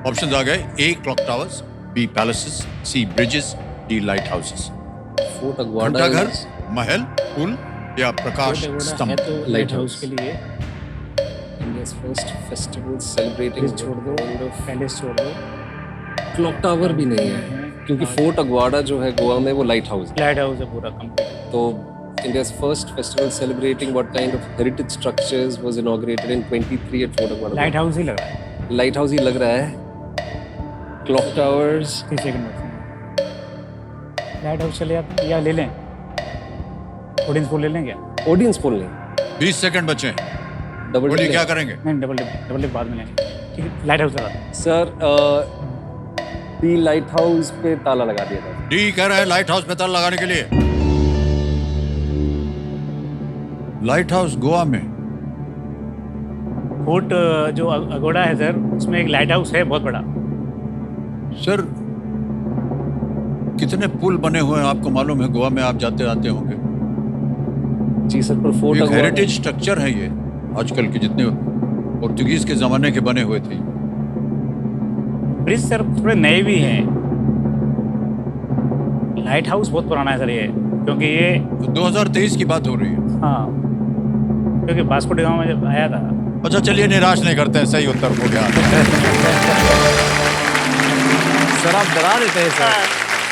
Options आ गए, A clock towers, B palaces, C bridges, D lighthouses. Fort Aguada घंटाघर, महल, पुल या प्रकाश स्तंभ? लाइट हाउस के लिए इंडियाज फर्स्ट फेस्टिवल सेलिब्रेटिंग छोड़ दो, पैलेस छोड़ दो, क्लॉक टावर भी नहीं है क्योंकि फोर्ट अग्वाडा जो है गोवा में वो लाइट हाउस है। लाइट हाउस है पूरा कंप्लीट। तो India's first festival celebrating what kind of heritage structures was inaugurated in 23 at fort Aguada? Lighthouse ही लग रहा है। लाइट हाउस ही लग रहा है। क्लॉक टावर्स 3 सेकंड में लाइट हाउस चले जाते हैं, या ले लें ऑडियंस को ले लें क्या? ऑडियंस पोल नहीं, 20 सेकंड बचे हैं, डबल बोलिए क्या करेंगे? नहीं, डबल डिप बाद में लेंगे। ठीक है, लाइट हाउस लगा दें। सर डी लाइट हाउस पे ताला लगा दिया था। डी कह रहे हैं लाइट हाउस पे ताला लगाने के लिए। लाइट हाउस गोवा में? फोर्ट जो अगोड़ा है सर, उसमें एक लाइट हाउस है बहुत बड़ा। सर कितने पुल बने हुए हैं आपको मालूम है? गोवा में आप जाते आते होंगे। जी सर, पर फोर्ट एक अग्वाडा हेरिटेज स्ट्रक्चर है ये, आजकल के जितने पोर्तुगीज के जमाने के बने हुए थे। ब्रिज सर थोड़े नए भी हैं। लाइट हाउस बहुत पुराना है सर ये, क्योंकि ये 2023 की बात हो रही है। हाँ, क्योंकि वास्को डी गामा में जब आया था। अच्छा चलिए, निराश नहीं करते हैं, सही उत्तर हो गया। सर आप डरा देते हैं सर,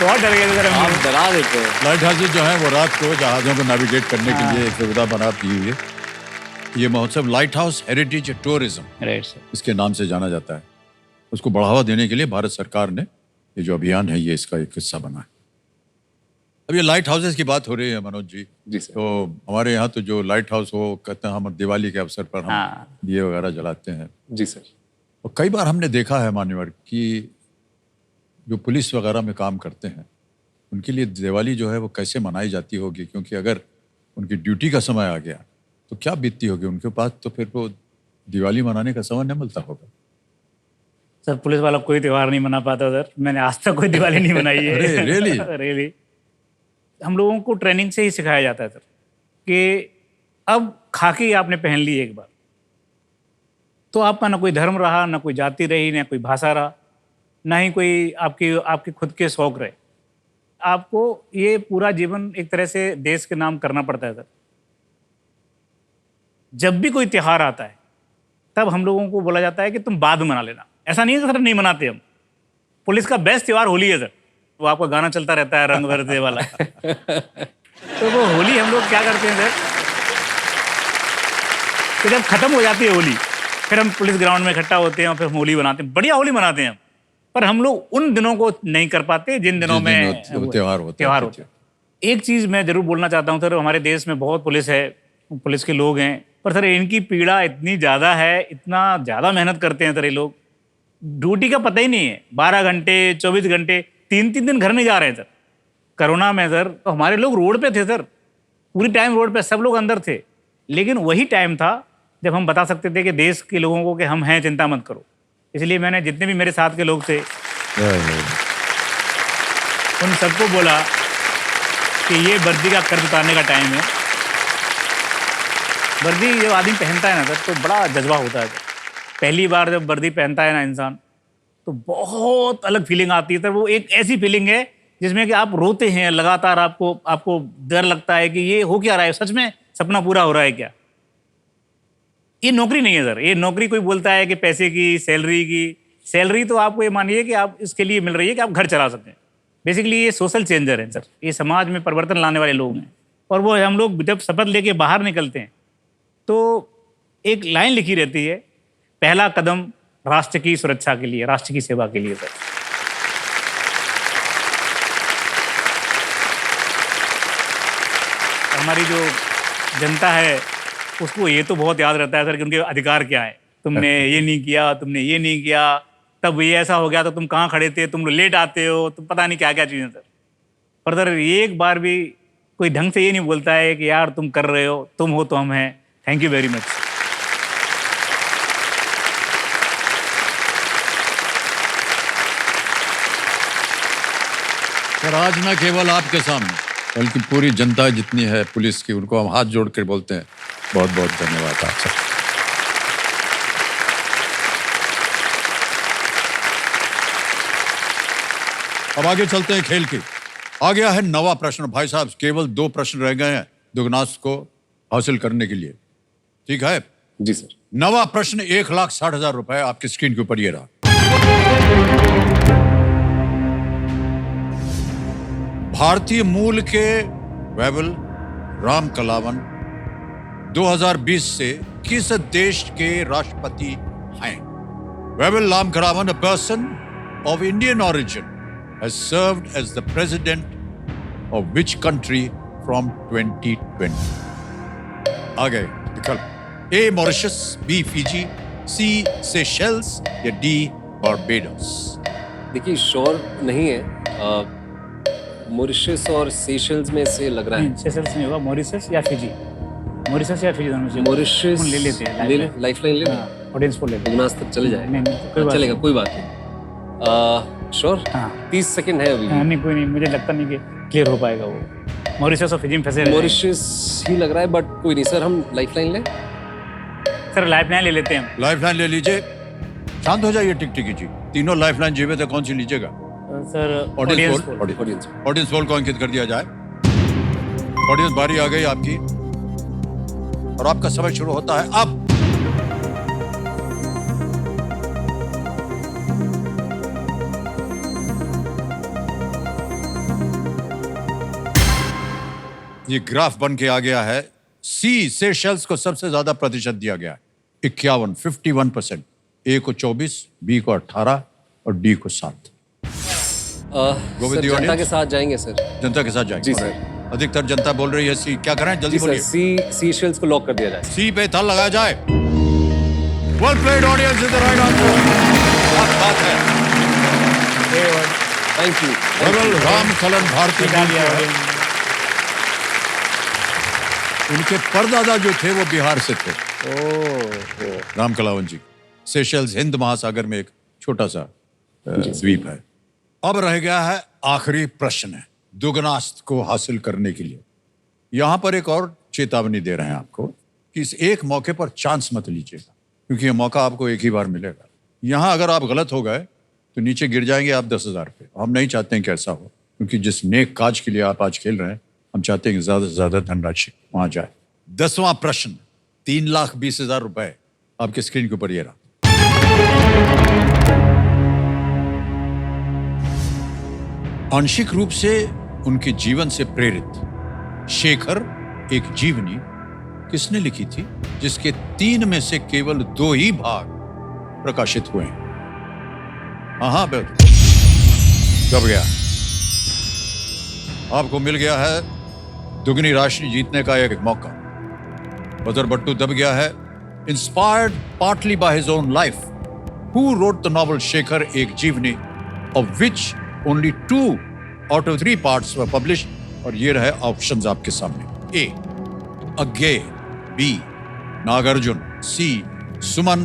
बहुत डर गए थे सर हम आप लोग। डरा देते हैं। लाइट हाउसेज जो हैं वो रात को जहाज़ों को नेविगेट करने के लिए एक सुविधा बना दी हुई है। ये महोत्सव light house heritage tourism right sir. इसके नाम से जाना जाता है। उसको बढ़ावा देने के लिए भारत सरकार ने ये जो अभियान है ये इसका एक हिस्सा बना है। अब ये लाइट हाउसेज की बात हो रही है मनोज जी। जी सर। तो हमारे यहाँ तो जो लाइट हाउस हो कहते हैं हम दिवाली के अवसर पर हम हाँ। दिए वगैरह जलाते हैं। जी सर। और कई बार हमने देखा है मान्यवर कि जो पुलिस वगैरह में काम करते हैं उनके लिए दिवाली जो है वो कैसे मनाई जाती होगी, क्योंकि अगर उनकी ड्यूटी का समय आ गया तो क्या बीतती होगी उनके पास, तो फिर वो दिवाली मनाने का समय नहीं मिलता होगा। सर पुलिस वाला कोई त्योहार नहीं मना पाता सर, मैंने आज तक कोई दिवाली नहीं मनाई है। अरे, really? रियली हम लोगों को ट्रेनिंग से ही सिखाया जाता है सर कि अब खाकी आपने पहन ली एक बार तो आपका ना कोई धर्म रहा, ना कोई जाति रही, ना कोई भाषा रहा, ना ही कोई आपके खुद के शौक रहे। आपको ये पूरा जीवन एक तरह से देश के नाम करना पड़ता है सर। जब भी कोई त्योहार आता है तब हम लोगों को बोला जाता है कि तुम बाद में मना लेना। ऐसा नहीं है कि सर नहीं मनाते हम। पुलिस का बेस्ट त्योहार होली है सर। वो आपका गाना चलता रहता है रंग बरसे वाला। तो वो होली हम लोग क्या करते हैं सर कि जब खत्म हो जाती है होली फिर हम पुलिस ग्राउंड में इकट्ठा होते हैं और फिर हम होली बनाते हैं। बढ़िया होली मनाते हैं हम, पर हम लोग उन दिनों को नहीं कर पाते जिन दिनों में त्योहार होता है। एक चीज मैं जरूर बोलना चाहता हूँ सर, हमारे देश में बहुत पुलिस है, पुलिस के लोग हैं, पर सर इनकी पीड़ा इतनी ज़्यादा है, इतना ज़्यादा मेहनत करते हैं सर ये लोग। ड्यूटी का पता ही नहीं है, 12 घंटे 24 घंटे 3-3 दिन घर नहीं जा रहे हैं सर। कोरोना में सर तो हमारे लोग रोड पे थे सर, पूरी टाइम रोड पे, सब लोग अंदर थे, लेकिन वही टाइम था जब हम बता सकते थे कि देश के लोगों को कि हम हैं, चिंता मत करो। इसलिए मैंने जितने भी मेरे साथ के लोग थे उन सबको बोला कि ये वर्दी का कर्ज उतारने का टाइम है। वर्दी जब आदमी पहनता है ना सर तो बड़ा जज्बा होता है। पहली बार जब वर्दी पहनता है ना इंसान तो बहुत अलग फीलिंग आती है सर। वो एक ऐसी फीलिंग है जिसमें कि आप रोते हैं लगातार, आपको डर लगता है कि ये हो क्या रहा है, सच में सपना पूरा हो रहा है क्या। ये नौकरी नहीं है सर। ये नौकरी कोई बोलता है कि पैसे की, सैलरी की, सैलरी तो आपको ये मानिए कि आप इसके लिए मिल रही है कि आप घर चला सकें। बेसिकली ये सोशल चेंजर हैं सर, ये समाज में परिवर्तन लाने वाले लोग हैं। और वो हम लोग जब शपथ लेके बाहर निकलते हैं तो एक लाइन लिखी रहती है, पहला कदम राष्ट्र की सुरक्षा के लिए, राष्ट्र की सेवा के लिए सर। हमारी जो जनता है उसको ये तो बहुत याद रहता है सर कि उनके अधिकार क्या है। तुमने ये नहीं किया, तुमने ये नहीं किया, तब ये ऐसा हो गया तो तुम कहाँ खड़े थे, तुम लेट आते हो, तुम पता नहीं क्या क्या चीज़ें सर। पर सर ये एक बार भी कोई ढंग से ये नहीं बोलता है कि यार तुम कर रहे हो, तुम हो तो हम हैं। Thank you very much. Sir आज न केवल आपके सामने बल्कि पूरी जनता जितनी है पुलिस की, उनको हम हाथ जोड़ कर बोलते हैं बहुत बहुत धन्यवाद आप सब। अब आगे चलते हैं खेल की। आ गया है नवा प्रश्न। भाई साहब केवल 2 प्रश्न रह गए हैं दुगनास को हासिल करने के लिए, ठीक है? जी सर। नवा प्रश्न 1,60,000 रुपए आपकी स्क्रीन के ऊपर ये रहा। भारतीय मूल के वैभव राम कलावन 2020 से किस देश के राष्ट्रपति हैं? वैभव Ram कलावन, a person of Indian origin, has served as the president of which country from 2020? आ गए विकल्प, A Mauritius, B Fiji, C Seychelles या D बारबाडोस। देखिए श्योर नहीं है, मॉरिशस और सेशल्स में से लग रहा है। सेशल्स नहीं होगा, मॉरिशस या फिजी, मॉरिशस या फिजी दोनों में से। मॉरिशस ले लेते हैं, लाइफलाइन ले लें, ऑडियंस को ले लेते हैं। दुगनास तक चले जाएगा। नहीं, कोई बात चलेगा, कोई बात नहीं। श्योर? हाँ। 30 सेकंड है अभी। नहीं कोई नहीं, मुझे लगता नहीं कि क्लियर हो पाएगा वो। मॉरिशस और फिजी में फंसे रहे हैं। मॉरिशस ही लग रहा है, बट कोई नहीं सर, हम लाइफलाइन लें। सर लाइफलाइन ले लेते हैं। लाइफलाइन ले लीजिए। शांत हो जाइए टिकटिकी जी। तीनों लाइफलाइन जीवे थे, कौन सी लीजिएगा? Sir audience poll. Audience audience poll को अंकित कर दिया जाए। ऑडियंस बारी आ गई आपकी और आपका समय शुरू होता है अब। ये ग्राफ बन के आ गया है। सी सेशल्स को सबसे ज्यादा प्रतिशत दिया गया है, 51% ए को 24, बी को 18 और डी को 7। Go with sir the Janata audience? के साथ जाएंगे सर। जनता के साथ जाएंगे। जी, सर। Alright. अधिकतर जनता बोल रही है सी। क्या करें, जल्दी जी सर, बोलिए। सी शेल्स को लॉक कर दिया जाए। सी पे थल लगाया जाए। Well played audience, is the right answer. क्या बात है। Thank you. रवल राम कलन भारती निकाल दिया जी audience। उनके परदादा जो थे वो बिहार से थे, ओह, राम कलावन जी। सेशल्स हिंद महासागर में एक छोटा सा द्वीप है। अब रह गया है आखिरी प्रश्न है, दुगनास्त को हासिल करने के लिए। यहां पर एक और चेतावनी दे रहे हैं आपको कि इस एक मौके पर चांस मत लीजिएगा, क्योंकि ये मौका आपको एक ही बार मिलेगा। यहां अगर आप गलत हो गए तो नीचे गिर जाएंगे आप 10,000 पे। हम नहीं चाहते हैं कि ऐसा हो, क्योंकि जिस नेक काज के लिए आप आज खेल रहे हैं, हम चाहते हैं कि ज्यादा से ज्यादा धनराशि वहां जाए। 10वां प्रश्न, 3,20,000 रुपए आपके स्क्रीन के ऊपर ये रहा। आंशिक रूप से उनके जीवन से प्रेरित शेखर एक जीवनी किसने लिखी थी, जिसके 3 में से केवल 2 ही भाग प्रकाशित हुए हैं? हाँ बिल्कुल, दब गया। आपको मिल गया है दुगनी राशि जीतने का एक मौका। बदर बट्टू दब गया है। Inspired partly by his own life, who wrote the novel Shekhar एक जीवनी, of which only 2 out of 3 parts were published। और ये रहे ऑप्शंस आपके सामने। ए अज्ञे, बी नागार्जुन, सी सुमन,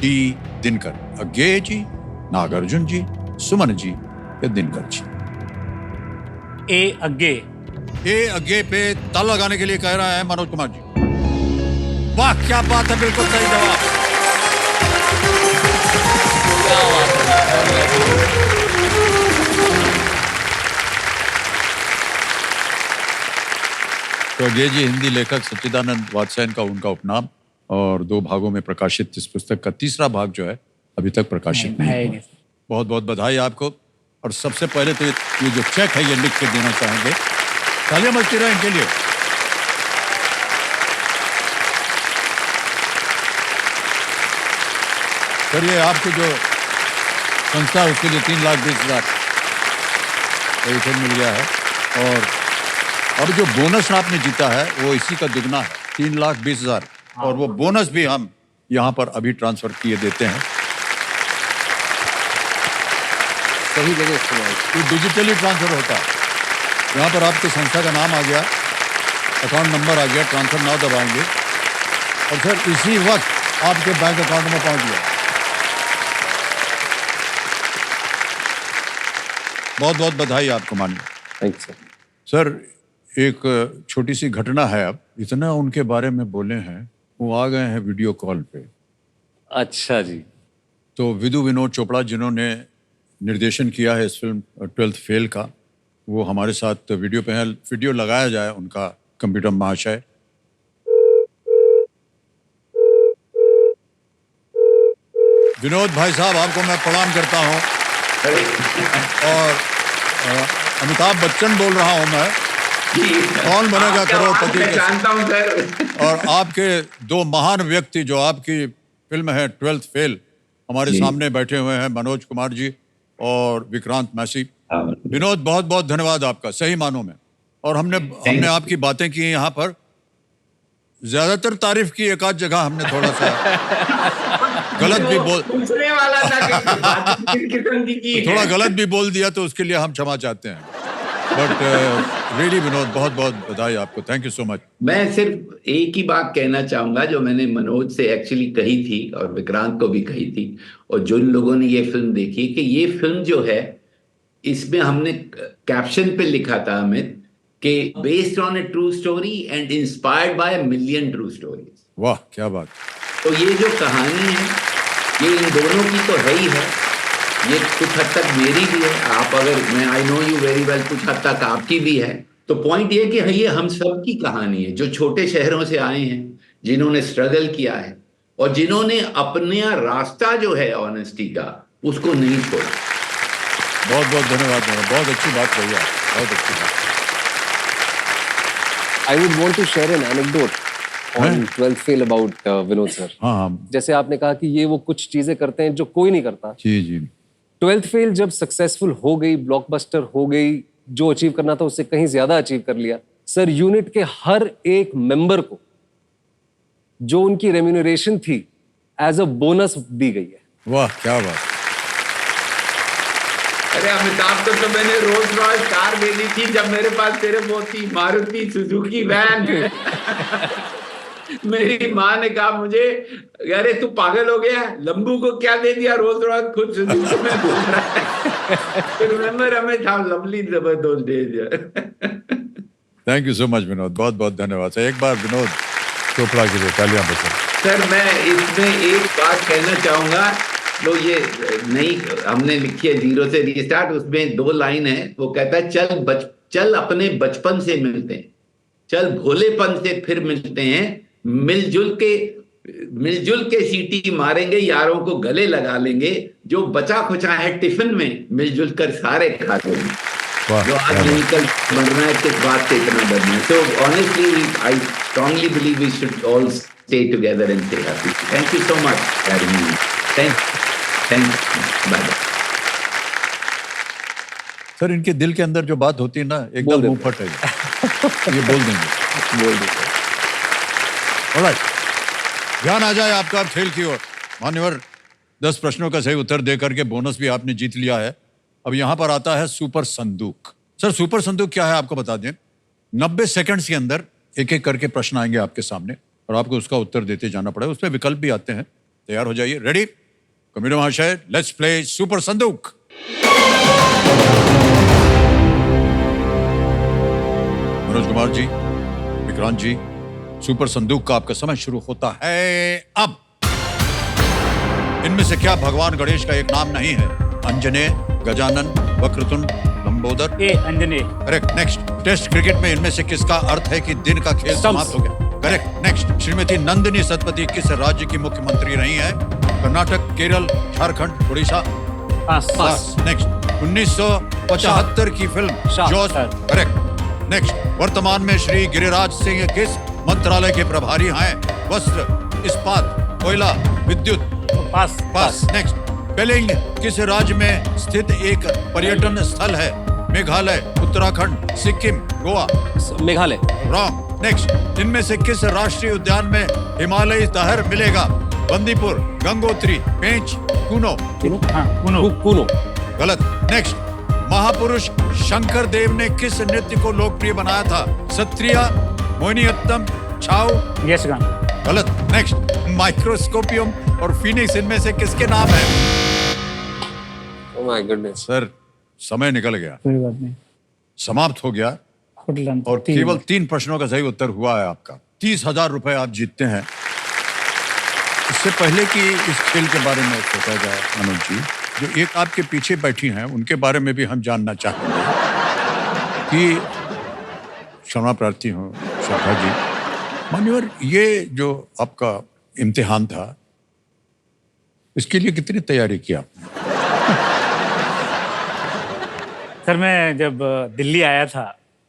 डी दिनकर। अज्ञे जी, नागार्जुन जी, सुमन जी या दिनकर जी? ए अज्ञे। ए अज्ञे पे ताला लगाने के लिए कह रहा है मनोज कुमार जी। वाह क्या बात है, बिल्कुल सही जवाब। तो अज्ञे जी हिंदी लेखक सच्चिदानंद वात्स्यायन का उनका उपनाम, और 2 भागों में प्रकाशित इस पुस्तक का 3रा भाग जो है अभी तक प्रकाशित नहीं है ही हुआ। नहीं। बहुत बहुत बधाई आपको। और सबसे पहले तो ये जो चेक है ये लिख के देना चाहेंगे। तालियां बजती रहे इनके लिए। सर ये आपकी जो संस्था है उसके लिए 3,20,000 मिल गया है, और अब जो बोनस आपने जीता है वो इसी का दुगना है, 3,20,000। और वो बोनस भी हम यहाँ पर अभी ट्रांसफर किए देते हैं। सही जगह इस्तेमाल। ये डिजिटली ट्रांसफर होता है। यहाँ पर आपके संस्था का नाम आ गया, अकाउंट नंबर आ गया, ट्रांसफर नाउ दबाएंगे और फिर इसी वक्त आपके बैंक अकाउंट में पहुंच गया। बहुत बहुत बधाई आपको मानिए। Thank you sir. सर एक छोटी सी घटना है, अब इतना उनके बारे में बोले हैं, वो आ गए हैं वीडियो कॉल पे। अच्छा जी। तो विदु विनोद चोपड़ा जिन्होंने निर्देशन किया है इस फिल्म 12th फेल का, वो हमारे साथ वीडियो पे हैं। वीडियो लगाया जाए उनका कंप्यूटर महाशय। विनोद भाई साहब, आपको मैं प्रणाम करता हूँ। और अमिताभ बच्चन बोल रहा हूँ मैं, कौन बनेगा करोड़पति के। जानता हूँ सर। और आपके 2 महान व्यक्ति जो आपकी फिल्म है 12th फेल, हमारे सामने बैठे हुए हैं, मनोज कुमार जी और विक्रांत मैसी। विनोद बहुत बहुत धन्यवाद आपका, सही मानों में। और हमने आपकी बातें की यहाँ पर, ज्यादातर तारीफ की, एक आध जगह हमने थोड़ा सा गलत भी पूछने वाला था कि थोड़ा गलत भी बोल दिया, तो उसके लिए हम क्षमा चाहते हैं। बट रियली विनोद, बहुत बहुत बधाई आपको। Thank you so much. मैं सिर्फ एक ही बात कहना चाहूंगा जो मैंने मनोज से एक्चुअली कही थी और विक्रांत को भी कही थी, और जिन लोगों ने ये फिल्म देखी, कि ये फिल्म जो है, इसमें हमने कैप्शन पे लिखा था अमित कि based on A true story and inspired by a million true stories. वाह क्या बात। तो ये जो कहानी है ये इन दोनों की तो है ही है, ये कुछ हद तक मेरी भी है। आप अगर, मैं I know you very well, कुछ हद तक आपकी भी है। तो पॉइंट ये कि ये हम सब की कहानी है, जो छोटे शहरों से आए हैं, जिन्होंने स्ट्रगल किया है और जिन्होंने अपना रास्ता जो है ऑनेस्टी का, उसको नहीं छोड़ा। बहुत बहुत धन्यवाद। बहुत अच्छी बात कही आप, बहुत अच्छी बात। I would want to share an anecdote on 12th fail about Vinod sir. हाँ हाँ जैसे आपने कहा कि ये वो कुछ चीजें करते हैं जो कोई नहीं करता. जी जी 12th फेल जब सक्सेसफुल हो गई, ब्लॉकबस्टर हो गई, जो अचीव करना था उससे कहीं ज्यादा अचीव कर लिया. सर यूनिट के हर एक मेंबर को जो उनकी रेम्यूनरेशन थी एज अ बोनस दी गई है. वाह क्या बात. अरे अमिताभ को तो मैंने रोल्स रॉयस कार दे दी थी जब मेरे पास तेरे वो थी मारुति सुजुकी वैन. मेरी माँ ने कहा मुझे, अरे तू पागल हो गया, लंबू को क्या दे दिया, रोल्स रॉयस खुद सुजुकी में घूम रहा है. रिमेम्बर अमिताभ लवली जबरदस्त day. Thank you so much Vinod, बहुत बहुत धन्यवाद सर. एक बार विनोद चोपड़ा के लिए तालियां बजाएं. सर मैं इसमें एक बात कहना चाहूंगा. लो ये नई हमने लिखी है जीरो से रीस्टार्ट, उसमें 2 लाइन है. वो कहता है चल अपने बचपन से मिलते हैं, चल भोलेपन से फिर मिलते हैं, मिलजुल के सीटी मारेंगे, यारों को गले लगा लेंगे, जो बचा खुचा है टिफिन में मिलजुल कर सारे खा लेंगे. जो आज नहीं कल मरना है, किस बात से इतना डरना है. So honestly I strongly believe we should all stay together and stay happy. Thank you so much. Thank bye. Sir इनके दिल के अंदर जो बात होती है ना, एकदम मुंह फट है. ये बोल देंगे. ऑलराइट, ध्यान आ जाए आपका अब खेल की ओर. मान्यवर 10 प्रश्नों का सही उत्तर दे करके बोनस भी आपने जीत लिया है. अब यहां पर आता है सुपर संदूक. सर सुपर संदूक क्या है आपको बता दें. 90 सेकंड्स के अंदर एक एक करके प्रश्न आएंगे आपके सामने और आपको उसका उत्तर देते जाना पड़ेगा. उसमें विकल्प भी आते हैं. तैयार हो जाइए. रेडी कमेटी महाशय, लेट्स प्ले सुपर संदूक. मनोज कुमार जी, विक्रांत जी, सुपर संदूक का आपका समय शुरू होता है अब. इनमें से क्या भगवान गणेश का एक नाम नहीं है. Anjaneya, Gajanan, Vakratunda, Lambodar. A Anjaneya. Correct. Next. Test cricket में इनमें से किसका अर्थ है कि दिन का खेल समाप्त हो गया. करेक्ट. नेक्स्ट. श्रीमती नंदिनी सतपथी किस राज्य की मुख्यमंत्री रही है. कर्नाटक, केरल, झारखंड, उड़ीसा. पास. नेक्स्ट. 1975 की फिल्म जॉर्ज. करेक्ट. नेक्स्ट. वर्तमान में श्री गिरिराज सिंह किस मंत्रालय के प्रभारी हैं. वस्त्र, इस्पात, कोयला, विद्युत. पास. नेक्स्ट. पेलिंग किस राज्य में स्थित एक पर्यटन स्थल है. मेघालय, उत्तराखंड, सिक्किम, गोवा. मेघालय. रॉन्ग. नेक्स्ट. इनमें से किस राष्ट्रीय उद्यान में हिमालयी तहर मिलेगा. बंदीपुर, गंगोत्री, पेंच, कुनो. कुनो. गलत. नेक्स्ट. महापुरुष शंकर देव ने किस नृत्य को लोकप्रिय बनाया था. सत्रिया, मोहिनीअट्टम, छाऊ. यशगान. गलत. नेक्स्ट. माइक्रोस्कोपियम और फिनिक्स इनमें से किसके नाम है. Oh my goodness. सर समय निकल गया, कोई बात नहीं. समाप्त हो गया और केवल 3 प्रश्नों का सही उत्तर हुआ है आपका. 30,000 रुपए आप जीतते हैं. इससे पहले कि इस खेल के बारे में सोचा जाए मनोज जी, जो एक आपके पीछे बैठी हैं उनके बारे में भी हम जानना चाहेंगे कि क्षमा प्रार्थी हूँ श्रद्धा जी. मान्यवर ये जो आपका इम्तिहान था, इसके लिए कितनी तैयारी की आपने. सर मैं जब दिल्ली आया था,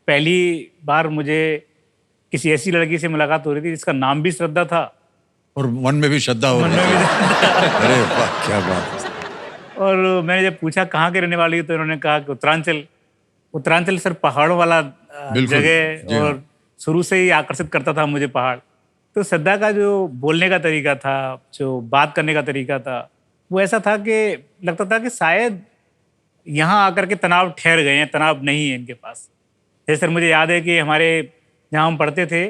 पहली बार मुझे किसी ऐसी लड़की से मुलाकात हो रही थी जिसका नाम भी श्रद्धा था और मन में भी श्रद्धा हो रही थी. अरे वाह क्या बात है. और मैंने जब पूछा कहाँ के रहने वाली हो, तो इन्होंने कहा कि उत्तरांचल सर पहाड़ों वाला बिल्कुल, जी जगह, और शुरू से ही आकर्षित करता था मुझे पहाड़. तो श्रद्धा का जो बोलने का तरीका था, जो बात करने का तरीका था, वो ऐसा था कि लगता था कि शायद यहाँ आकर के तनाव ठहर गए हैं, तनाव नहीं है इनके पास. जैसे सर मुझे याद है कि हमारे जहाँ हम पढ़ते थे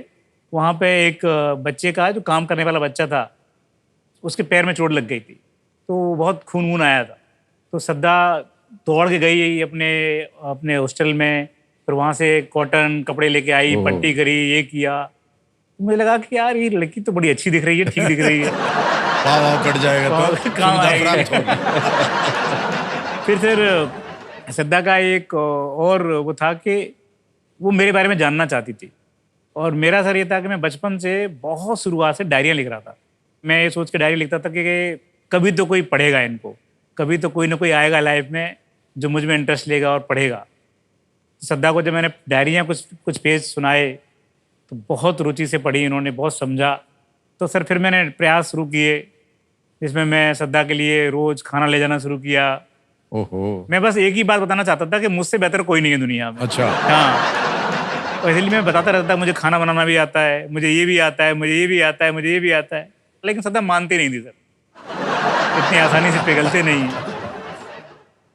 वहाँ पे एक बच्चे का, जो काम करने वाला बच्चा था, उसके पैर में चोट लग गई थी, तो बहुत खून वून आया था. तो श्रद्धा दौड़ के गई अपने हॉस्टल में, फिर वहाँ से कॉटन कपड़े लेके आई, पट्टी करी, ये किया. मुझे लगा कि यार ये लड़की तो बड़ी अच्छी दिख रही है, ठीक दिख रही है. पाँव कट जाएगा तो काम सुविधा आएगी. प्राप्त होगी. फिर सर श्रद्धा का एक और वो था कि वो मेरे बारे में जानना चाहती थी. और मेरा सर ये था कि मैं बचपन से बहुत शुरुआत से डायरियाँ लिख रहा था. मैं ये सोच के डायरी लिखता था कि कभी तो कोई पढ़ेगा इनको, कभी तो कोई ना कोई आएगा लाइफ में जो मुझ में इंटरेस्ट लेगा और पढ़ेगा. श्रद्धा को जब मैंने डायरियाँ कुछ पेज सुनाए तो बहुत रुचि से पढ़ी इन्होंने, बहुत समझा। तो सर फिर मैंने प्रयास शुरू किए, जिसमें मैं श्रद्धा के लिए रोज़ खाना ले जाना शुरू किया। ओहो, मैं बस एक ही बात बताना चाहता था कि मुझसे बेहतर कोई नहीं है दुनिया में। अच्छा। हाँ, और इसलिए मैं बताता रहता था मुझे खाना बनाना भी आता है, मुझे ये भी आता है, मुझे ये भी आता है, मुझे ये भी आता है। लेकिन श्रद्धा मानती नहीं थी सर, इतनी आसानी से पिघलते नहीं हैं।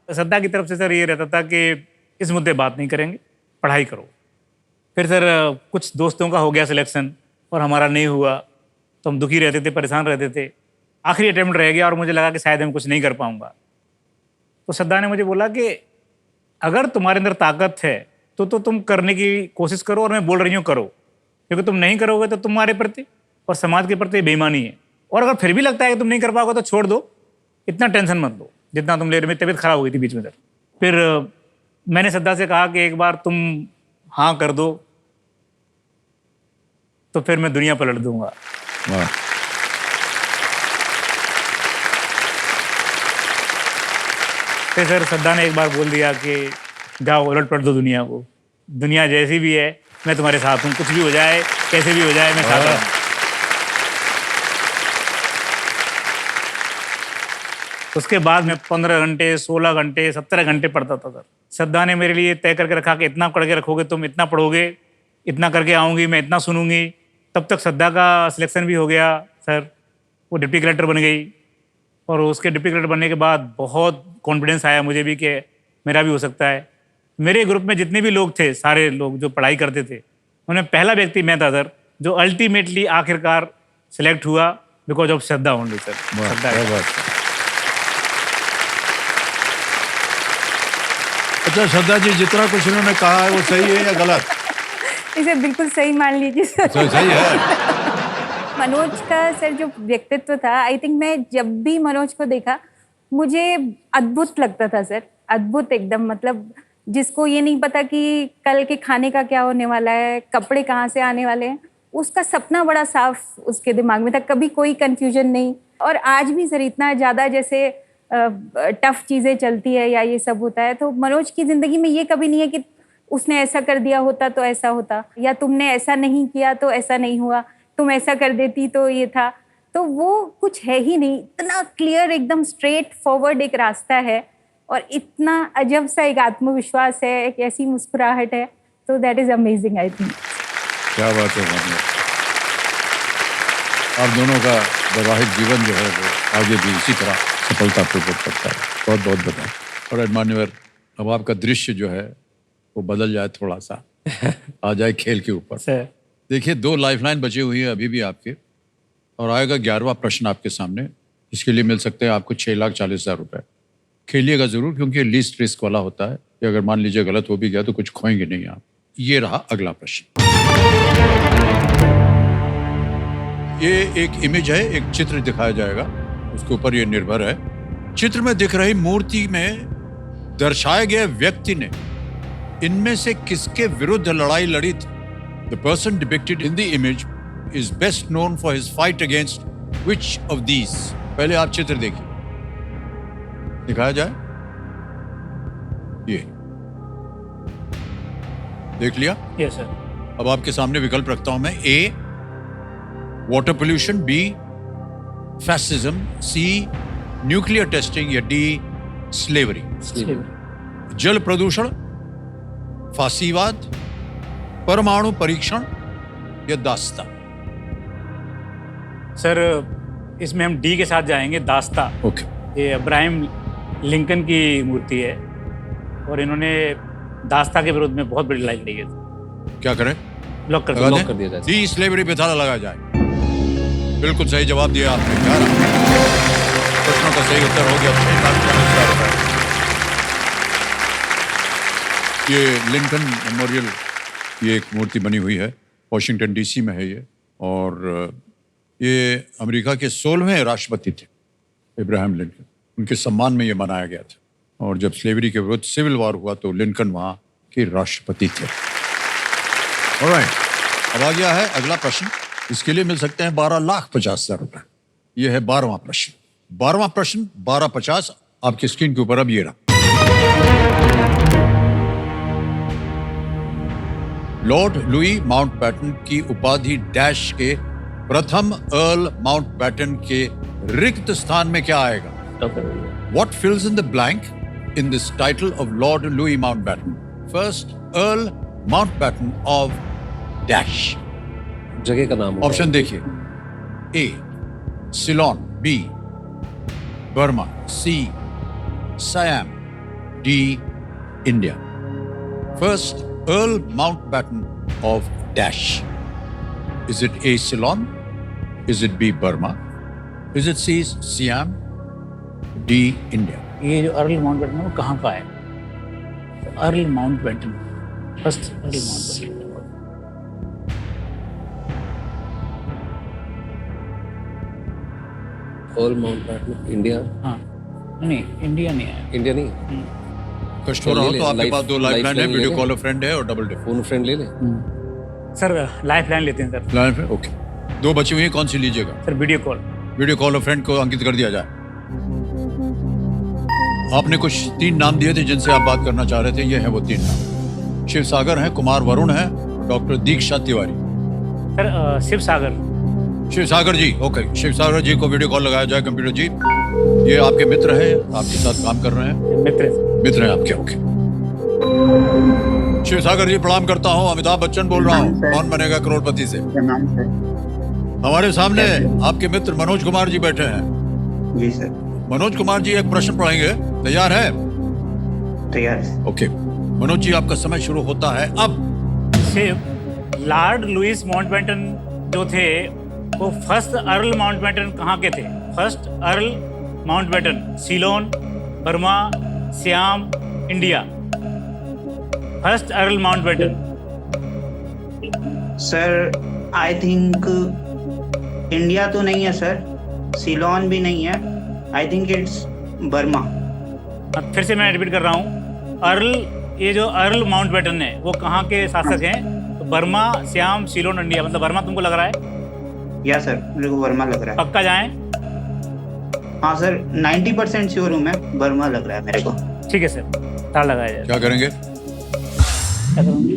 तो श्रद्धा की तरफ से सर ये रहता था कि इस मुद्दे बात नहीं करेंगे, पढ़ाई करो। फिर सर कुछ दोस्तों का हो गया सिलेक्शन और हमारा नहीं हुआ, तो हम दुखी रहते थे, परेशान रहते थे। आखिरी अटेम्प्ट रह गया और मुझे लगा कि शायद हम कुछ नहीं कर पाऊंगा। तो श्रद्धा ने मुझे बोला कि अगर तुम्हारे अंदर ताकत है तो तुम करने की कोशिश करो, और मैं बोल रही हूँ करो, क्योंकि तुम नहीं करोगे तो तुम्हारे प्रति और समाज के प्रति बेईमानी है। और अगर फिर भी लगता है कि तुम नहीं कर पाओगे तो छोड़ दो, इतना टेंशन मत लो जितना तुम ले रहे। मेरी तबीयत खराब हो गई थी बीच में सर। फिर मैंने श्रद्धा से कहा कि एक बार तुम हाँ कर दो तो फिर मैं दुनिया पलट दूंगा। वाह, फिर सर श्रद्धा ने एक बार बोल दिया कि जाओ उलट पलट दो दुनिया को, दुनिया जैसी भी है मैं तुम्हारे साथ हूँ, कुछ भी हो जाए कैसे भी हो जाए मैं साथ हूँ। उसके बाद मैं 15 घंटे 16 घंटे 17 घंटे पढ़ता था सर। श्रद्धा ने मेरे लिए तय करके रखा कि इतना पढ़ के रखोगे तुम, इतना पढ़ोगे, इतना करके आऊँगी मैं, इतना सुनूंगी। तब तक श्रद्धा का सिलेक्शन भी हो गया सर, वो डिप्टी कलेक्टर बन गई। और उसके डिप्टी कलेक्टर बनने के बाद बहुत कॉन्फिडेंस आया मुझे भी कि मेरा भी हो सकता है। मेरे ग्रुप में जितने भी लोग थे, सारे लोग जो पढ़ाई करते थे, उनमें पहला व्यक्ति मैं था सर जो अल्टीमेटली आखिरकार सिलेक्ट हुआ because of Shraddha only sir. वाह, श्रद्धा क्या बात है। अच्छा श्रद्धा जी, जितना कुछ उन्होंने कहा है वो सही है या गलत? इसे बिल्कुल सही मान लीजिए सर। तो सही है। मनोज का सर जो व्यक्तित्व था, आई थिंक मैं जब भी मनोज को देखा मुझे अद्भुत लगता था सर, अद्भुत एकदम। मतलब जिसको ये नहीं पता कि कल के खाने का क्या होने वाला है, कपड़े कहाँ से आने वाले हैं, उसका सपना बड़ा साफ उसके दिमाग में था, कभी कोई कंफ्यूजन नहीं। और आज भी सर इतना ज़्यादा जैसे टफ चीज़ें चलती है या ये सब होता है, तो मनोज की ज़िंदगी में ये कभी नहीं है कि उसने ऐसा कर दिया होता तो ऐसा होता, या तुमने ऐसा नहीं किया तो ऐसा नहीं हुआ, तुम ऐसा कर देती तो ये था। तो वो कुछ है ही नहीं, इतना क्लियर एकदम स्ट्रेट फॉरवर्ड एक रास्ता है, और इतना अजब सा एक आत्मविश्वास है, एक ऐसी मुस्कुराहट है। तो that is amazing I think. क्या बात है मानिए। आप दोनों का वैवाहिक जीवन जो है वो आगे भी इसी तरह सफलतापूर्वक करता है। बहुत बहुत बधाई। और मान्यवर, अब आपका दृश्य जो है वो बदल जाए, थोड़ा सा आ जाए खेल के ऊपर। सर देखिए 2 लाइफलाइन बची हुई है अभी भी आपके, और आएगा 11वां प्रश्न आपके सामने। इसके लिए मिल सकते हैं आपको 6,40,000 रुपए। खेलिएगा जरूर, क्योंकि लिस्ट रिस्क वाला होता है कि अगर मान लीजिए गलत हो भी गया तो कुछ खोएंगे नहीं आप। ये रहा अगला प्रश्न। ये एक इमेज है, एक चित्र दिखाया जाएगा, उसके ऊपर ये निर्भर है। चित्र में दिख रही मूर्ति में दर्शाए गए व्यक्ति ने इनमें से किसके विरुद्ध लड़ाई लड़ी थी? The person depicted in the image is best known for his fight against which of these? पहले आप चित्र देखिए, दिखाया जाए। ये देख लिया? Yes sir. अब आपके सामने विकल्प रखता हूं मैं। ए वाटर पोल्यूशन, बी फैसिज्म, सी न्यूक्लियर टेस्टिंग, या डी स्लेवरी। जल प्रदूषण, फांसीवाद, परमाणु परीक्षण, या दास्ता। सर इसमें हम डी के साथ जाएंगे, दास्ता। ओके। ये अब्राहम लिंकन की मूर्ति है, और इन्होंने दास्ता के विरोध में बहुत बड़ी लड़ाई लड़ी है। क्या करें? लॉक कर लगा दो। दें? कर दिया जाए। डी स्लेवरी पे ताला लगा जाए। बिल्कुल सही जवाब दिया आपने। यार प्रश्नों का सही उत्तर हो गया। 6,40,000 रुपए। ये लिंकन मेमोरियल, ये एक मूर्ति बनी हुई है, वॉशिंगटन डीसी में है ये, और ये अमेरिका के 16वें राष्ट्रपति थे इब्राहिम लिंकन। उनके सम्मान में ये मनाया गया था, और जब स्लेवरी के विरुद्ध सिविल वॉर हुआ तो लिंकन वहाँ के राष्ट्रपति थे। ऑलराइट, अब आ गया है अगला प्रश्न। इसके लिए मिल सकते हैं 12,50,000 रुपए। यह है 12वां प्रश्न। 12वां प्रश्न 12,50 आपकी स्क्रीन के ऊपर अब ये रहा। लॉर्ड लुई माउंटबैटन की उपाधि डैश के प्रथम अर्ल माउंटबैटन के रिक्त स्थान में क्या आएगा? What fills in the blank in this title of Lord Louis Mountbatten? First, Earl Mountbatten of Dash. जगह का नाम होगा। ऑप्शन देखिए। A. Ceylon. B. Burma. C. Siam. D. India. First, Earl Mountbatten of Dash. Is it A. Ceylon? Is it B. Burma? Is it C. Siam? D. India. ये जो earl Mountbatten है वो कहाँ का है? Earl Mountbatten, first earl Mountbatten. Earl Mountbatten India. हाँ, नहीं India नहीं है। इंडिया नहीं। कष्ट हो रहा हो तो आपके लाइफ- पास 2 लाइफ लाइन है, life video line call friend है और डबल डे फोन फ्रेंड ले ले। सर लाइफ लाइन लेते हैं सर। लाइन पे ओके। 2 बची हुई हैं, कौन सी लीजिएगा? Sir video call. Video call और फ्रेंड को अंकित कर दिया जाए। आपने कुछ 3 नाम दिए थे जिनसे आप बात करना चाह रहे थे, ये हैं वो 3 नाम। शिव सागर हैं, कुमार वरुण हैं, डॉक्टर दीक्षा तिवारी। सर शिव सागर। शिव सागर जी, ओके। शिव सागर जी को वीडियो कॉल लगाया जाए। कंप्यूटर जी, ये आपके मित्र हैं, आपके साथ काम कर रहे हैं, मित्र हैं आपके, ओके। शिव सागर जी प्रणाम करता हूँ, अमिताभ बच्चन बोल रहा हूँ, कौन बनेगा करोड़पति से। हमारे सामने आपके मित्र मनोज कुमार जी बैठे हैं। जी सर। मनोज कुमार जी एक प्रश्न पढ़ेंगे, तैयार है? तैयार है। ओके मनोज जी, आपका समय शुरू होता है अब। शिव, लॉर्ड लुइस माउंटबेटन जो थे वो फर्स्ट अर्ल माउंटबेटन कहाँ के थे? First earl Mountbatten Ceylon, Burma, SIAM, India. First earl Mountbatten. Sir I think India तो नहीं है सर, सीलोन भी नहीं है, आई थिंक इट्स बर्मा। अब फिर से मैं रिपीट कर रहा हूँ, अर्ल, ये जो अर्ल माउंटबेटन है वो कहाँ के शासक हैं? तो बर्मा, सियाम, सीलोन, इंडिया। मतलब बर्मा तुमको लग रहा है? या सर मेरे को बर्मा लग रहा है। पक्का जाएं? हाँ सर 90% श्योर हूँ मैं, बर्मा लग रहा है मेरे को। ठीक है सर, तार लगाया जाए। क्या करेंगे? क्या करूँगी?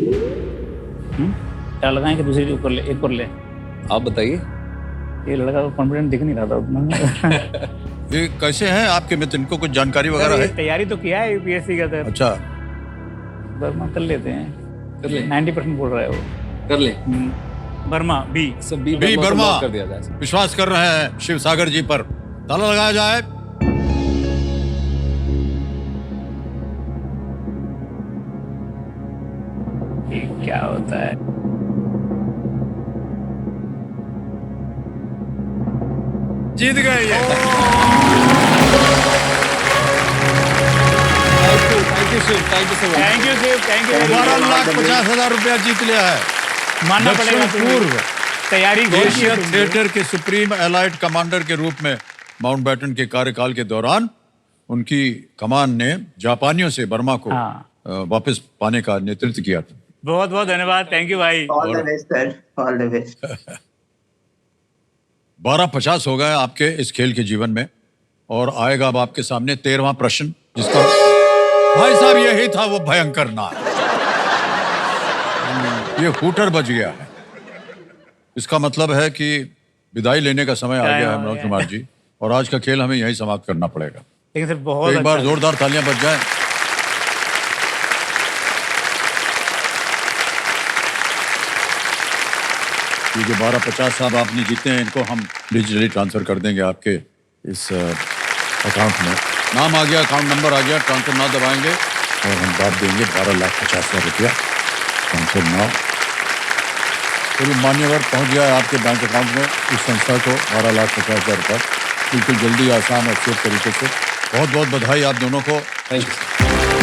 तार लगाएं कि दूसरी ऊपर ले, एक और ले? आप बताइए। ये लड़का कॉन्फिडेंट दिख नहीं रहा था उतना। ये कैसे हैं आपके मित्र, इनको कुछ जानकारी वगैरह है? तैयारी तो किया है यूपीएससी का सर। अच्छा, बर्मा कर लेते हैं। कर ले। 90% बोल रहा है वो। कर ले। बर्मा बी। सब बी बर्मा बर्मा कर दिया जाए। विश्वास कर रहे हैं शिव सागर जी पर, ताला लगाया जाए। ये क्या होता है? जीत गए ये। Thank you Shiv, thank you so much. Thank you Shiv, thank you. 12,50,000 रुपया जीत लिया है। मानना पड़ेगा दक्षिण तुम्हें। पूर्व तैयारी बहुत की एशिया तुमने। थिएटर के सुप्रीम एलाइड कमांडर के रूप में माउंटबेटन के कार्यकाल के दौरान उनकी कमान ने जापानियों से बर्मा को हाँ। वापस पाने का नेतृत्व किया था। बहुत बहुत धन्यवाद, थैंक यू भाई। All the best sir, all the best. 12,50 हो गए आपके इस खेल के जीवन में, और आएगा अब आपके सामने 13वां प्रश्न, जिसका भाई साहब यही था वो भयंकर नाम। ये हूटर बज गया है। इसका मतलब है कि विदाई लेने का समय आ गया है मनोज कुमार जी, और आज का खेल हमें यहीं समाप्त करना पड़ेगा। लेकिन सर बहुत एक बार अच्छा। जोरदार तालियां बज जाएं। ये जो 12,50 साहब आपने जीते हैं, इनको हम डिजिटली ट्रांसफर कर देंगे आपके इस अकाउंट में। नाम आ गया, अकाउंट नंबर आ गया, ट्रांसफर नाउ दबाएंगे और हम बात देंगे 12,50,000 रुपया। ट्रांसफर नाउ चलिए, मान्यवर पहुंच गया है आपके बैंक अकाउंट में। इस संस्था को 12,50,000 रुपये बिल्कुल जल्दी, आसान और सेफ तरीके से। बहुत बहुत बधाई आप दोनों को। Thank you.